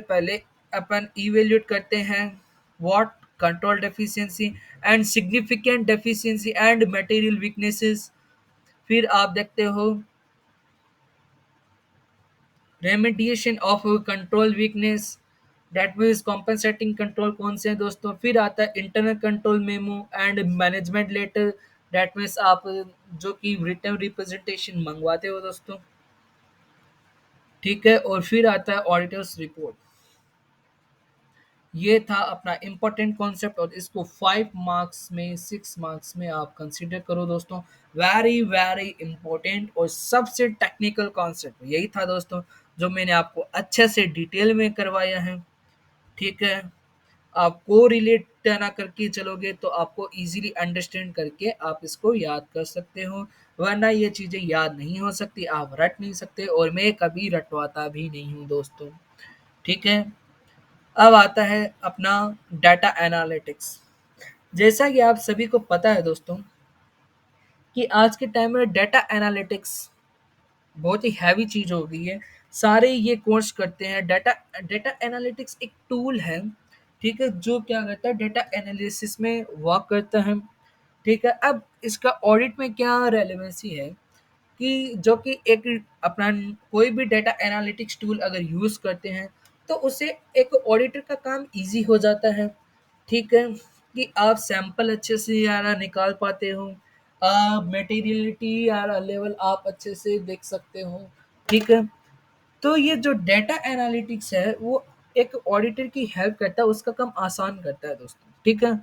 पहले अपन इवेल्युएट करते हैं what, control deficiency and significant deficiency and material weaknesses. फिर आप देखते हो remediation of control weakness, that means compensating control कौन से हैं दोस्तों। फिर आता है internal control memo and management letter, that means आप जो कि रिटर्न रिप्रेजेंटेशन मंगवाते हो दोस्तों। ठीक है, और फिर आता है ऑडिटर्स रिपोर्ट। ये था अपना इम्पोर्टेंट कॉन्सेप्ट, और इसको 5 मार्क्स में, 6 मार्क्स में आप कंसीडर करो दोस्तों। वेरी वेरी इंपॉर्टेंट और सबसे टेक्निकल कॉन्सेप्ट यही था दोस्तों, जो मैंने आपको अच्छे से डिटेल में करवाया है। ठीक है, आप को रिलेट ना करके चलोगे तो आपको इजीली अंडरस्टैंड करके आप इसको याद कर सकते हो, वरना ये चीज़ें याद नहीं हो सकती, आप रट नहीं सकते, और मैं कभी रटवाता भी नहीं हूँ दोस्तों। ठीक है, अब आता है अपना डाटा एनालिटिक्स। जैसा कि आप सभी को पता है दोस्तों कि आज के टाइम में डाटा एनालिटिक्स बहुत ही हैवी चीज़ हो गई है। सारे ये कोर्स करते हैं। डाटा डाटा एनालिटिक्स एक टूल है, ठीक है, जो क्या करता है, डाटा एनालिसिस में वर्क करता है। ठीक है, अब इसका ऑडिट में क्या रेलेवेंसी है कि जो कि एक अपना कोई भी डेटा एनालिटिक्स टूल अगर यूज़ करते हैं तो उससे एक ऑडिटर का काम इजी हो जाता है। ठीक है, कि आप सैंपल अच्छे से यारा निकाल पाते हो, मटेरियलिटी यारा लेवल आप अच्छे से देख सकते हो। ठीक है, तो ये जो डेटा एनालिटिक्स है वो एक ऑडिटर की हेल्प करता है, उसका काम आसान करता है दोस्तों। ठीक है,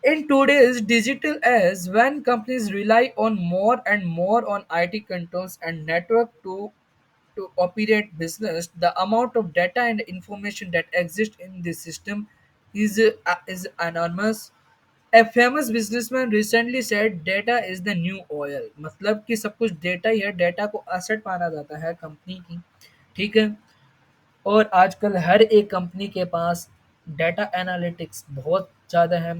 in today's digital age, when companies rely on more and more on IT controls and network to operate business, the amount of data and information that exists in this system is enormous. A famous businessman recently said, "Data is the new oil." मतलब कि सब कुछ डेटा ही है, डेटा को एसेट माना जाता है कंपनी की। ठीक है, और आजकल हर एक कंपनी के पास डेटा एनालिटिक्स बहुत ज़्यादा है।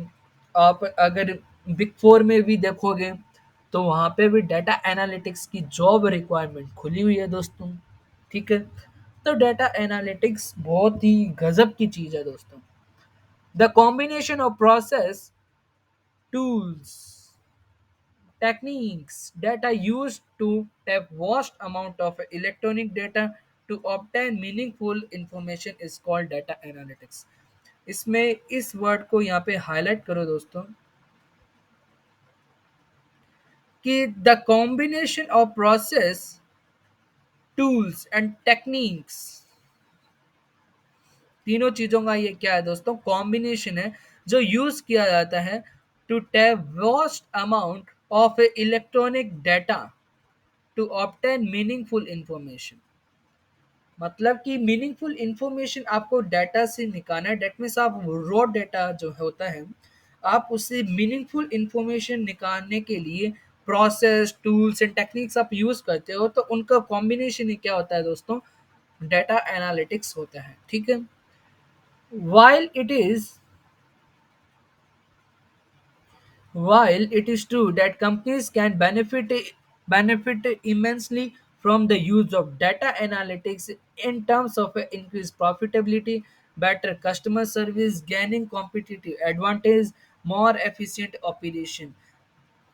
आप अगर बिग फोर में भी देखोगे तो वहाँ पे भी डेटा एनालिटिक्स की जॉब रिक्वायरमेंट खुली हुई है दोस्तों। ठीक है, तो डेटा एनालिटिक्स बहुत ही गजब की चीज़ है दोस्तों। The combination of process, tools, techniques that are used to tap vast amount of electronic data to obtain meaningful information is called data analytics। इसमें इस वर्ड को यहाँ पे हाईलाइट करो दोस्तों कि the combination of process, tools and techniques, तीनों चीजों का ये क्या है दोस्तों, कॉम्बिनेशन है जो यूज किया जाता है to tap vast amount of electronic data to obtain meaningful information. मतलब कि मीनिंगफुल इंफॉर्मेशन आपको डाटा से निकालना है, डेट मीन्स आप रॉ डाटा जो होता है आप उससे मीनिंगफुल इंफॉर्मेशन निकालने के लिए प्रोसेस, टूल्स एंड टेक्निक्स आप यूज करते हो, तो उनका कॉम्बिनेशन ही क्या होता है दोस्तों, डाटा एनालिटिक्स होता है। ठीक है, while it is while it is true that companies can benefit immensely from the use of data analytics in terms of increased profitability, better customer service, gaining competitive advantage, more efficient operation।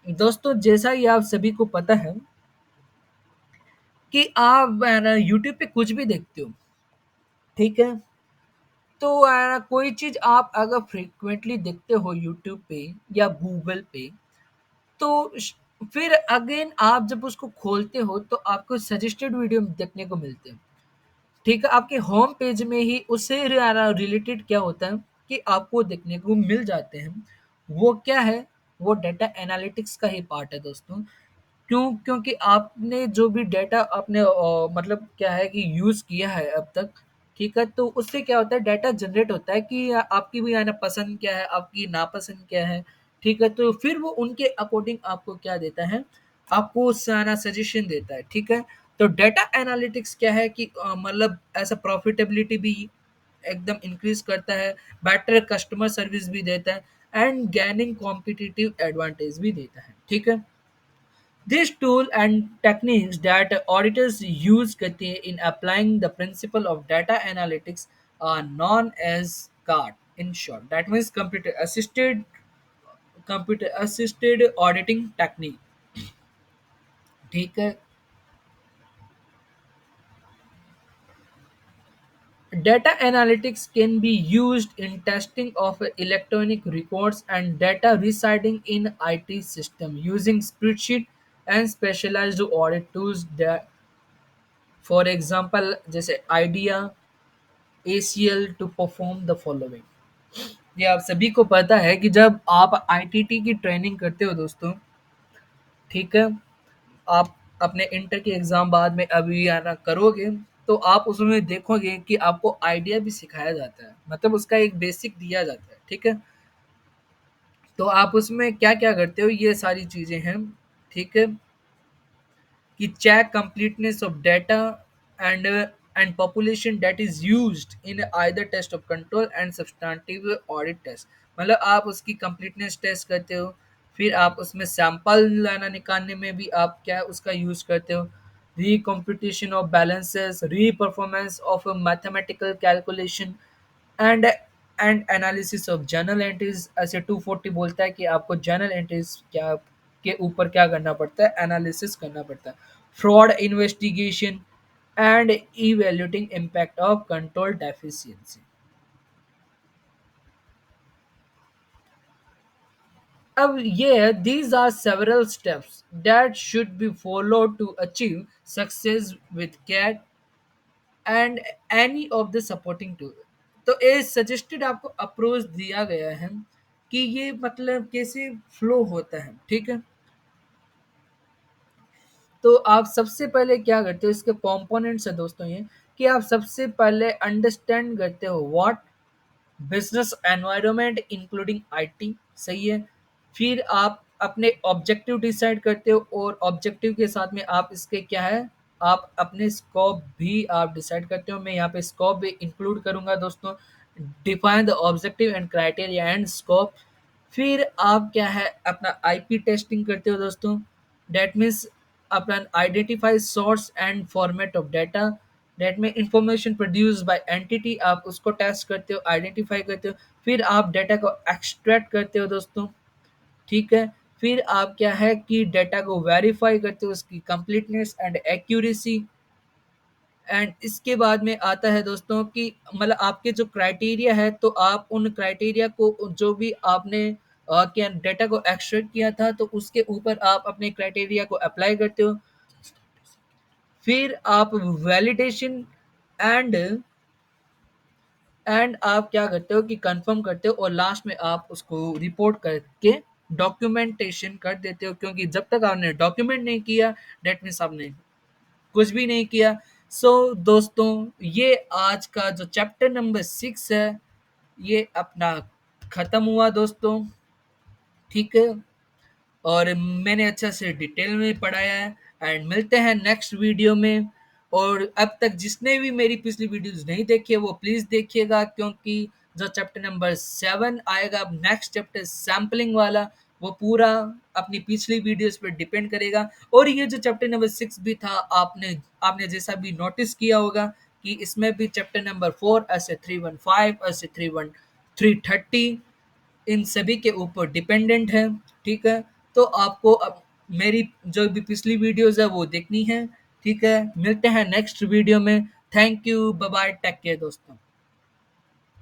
दोस्तों जैसा ही आप सभी को पता है कि आप यूट्यूब पे कुछ भी देखते हो, ठीक है, तो कोई चीज आप अगर फ्रिक्वेंटली देखते हो यूट्यूब पे या गूगल पे, तो फिर अगेन आप जब उसको खोलते हो तो आपको सजेस्टेड वीडियो देखने को मिलते हैं। ठीक है, आपके होम पेज में ही उससे रिलेटेड क्या होता है कि आपको देखने को मिल जाते हैं। वो क्या है, वो डाटा एनालिटिक्स का ही पार्ट है दोस्तों। क्यों? क्योंकि आपने जो भी डाटा आपने मतलब क्या है कि यूज़ किया है अब तक, ठीक है? तो उससे क्या होता है, डाटा जनरेट होता है कि आपकी भी है ना पसंद क्या है, आपकी नापसंद क्या है, ठीक है? तो फिर वो उनके अकॉर्डिंग आपको क्या देता है, आपको सारा सजेशन देता है, ठीक है? तो डाटा एनालिटिक्स क्या है कि मतलब ऐसा प्रॉफिटेबिलिटी भी एकदम इंक्रीज़ करता है, बेटर कस्टमर सर्विस भी देता है एंड गेनिंग कॉम्पिटिटिव एडवांटेज भी देता है, ठीक है? These tools and techniques that auditors use करते हैं in applying the principle of data analytics are known as CART in short. That means computer assisted auditing technique. ठीक है, data analytics can be used in testing of electronic records and data residing in IT system using spreadsheet and specialized audit tools that, for example, जैसे idea, ACL to perform the following। ये आप सभी को पता है कि जब आप आईटीटी की ट्रेनिंग करते हो दोस्तों, ठीक है, आप अपने इंटर के एग्जाम बाद में अभी आना करोगे, तो आप उसमें देखोगे कि आपको आइडिया भी सिखाया जाता है, मतलब उसका एक बेसिक दिया जाता है, ठीक है। तो आप उसमें क्या क्या करते हो, ये सारी चीजें हैं, ठीक है, कि check completeness of data and population that is used in either test of control and substantive audit test। मतलब आप उसकी completeness टेस्ट करते हो, फिर आप उसमें सैंपल लाना निकालने में भी आप क्या उसका यूज करते हो, recomputation of balances, re-performance of a mathematical calculation and and analysis of journal entries. ऐसे 240 बोलता है कि आपको जर्नल एंट्रीज क्या के ऊपर क्या करना पड़ता है, एनालिसिस करना पड़ता है। Fraud investigation and evaluating impact of control deficiency. अब ये these are several steps that should be followed to achieve success with CAAT and any of the supporting tool. तो ए सजेस्टेड आपको अप्रोच दिया गया है कि ये मतलब कैसे फ्लो होता है, ठीक है। तो आप सबसे पहले क्या करते हो, इसके कंपोनेंट्स है दोस्तों ये, कि आप सबसे पहले अंडरस्टैंड करते हो what business environment including IT, सही है। फिर आप अपने ऑब्जेक्टिव डिसाइड करते हो और ऑब्जेक्टिव के साथ में आप इसके क्या है, आप अपने स्कोप भी आप डिसाइड करते हो। मैं यहाँ पे स्कोप भी इंक्लूड करूंगा दोस्तों, define the objective and criteria and scope. फिर आप क्या है अपना आईपी टेस्टिंग करते हो दोस्तों। डेट मीन्स अपना identify source and format of data. Data में इंफॉर्मेशन प्रोड्यूस बाय एंटिटी, आप उसको टेस्ट करते हो, आइडेंटिफाई करते हो। फिर आप डाटा को एक्सट्रैक्ट करते हो दोस्तों, ठीक है। फिर आप क्या है कि डाटा को वेरीफाई करते हो, उसकी कंप्लीटनेस एंड एक्यूरेसी। एंड इसके बाद में आता है दोस्तों कि मतलब आपके जो क्राइटेरिया है, तो आप उन क्राइटेरिया को जो भी आपने क्या डेटा को एक्सट्रैक्ट किया था, तो उसके ऊपर आप अपने क्राइटेरिया को अप्लाई करते हो। फिर आप वैलिडेशन एंड आप क्या करते हो कि कंफर्म करते हो, और लास्ट में आप उसको रिपोर्ट करके डॉक्यूमेंटेशन कर देते हो, क्योंकि जब तक आपने डॉक्यूमेंट नहीं किया, डेट मीन्स आपने कुछ भी नहीं किया। सो दोस्तों, ये आज का जो चैप्टर नंबर 6 है, ये अपना खत्म हुआ दोस्तों, ठीक है। और मैंने अच्छा से डिटेल में पढ़ाया है। एंड मिलते हैं नेक्स्ट वीडियो में। और अब तक जिसने भी मेरी पिछली वीडियोस नहीं देखी है, वो प्लीज़ देखिएगा, क्योंकि जो चैप्टर नंबर 7 आएगा, अब नेक्स्ट चैप्टर सैम्पलिंग वाला, वो पूरा अपनी पिछली वीडियोस पर डिपेंड करेगा। और ये जो चैप्टर नंबर 6 भी था, आपने आपने जैसा भी नोटिस किया होगा कि इसमें भी चैप्टर नंबर 4 ऐसे 315 ऐसे 330 इन सभी के ऊपर डिपेंडेंट है, ठीक है। तो आपको अब मेरी जो भी पिछली वीडियोस है वो देखनी है, ठीक है। मिलते हैं नेक्स्ट वीडियो में। Thank you, bye bye, take care दोस्तों।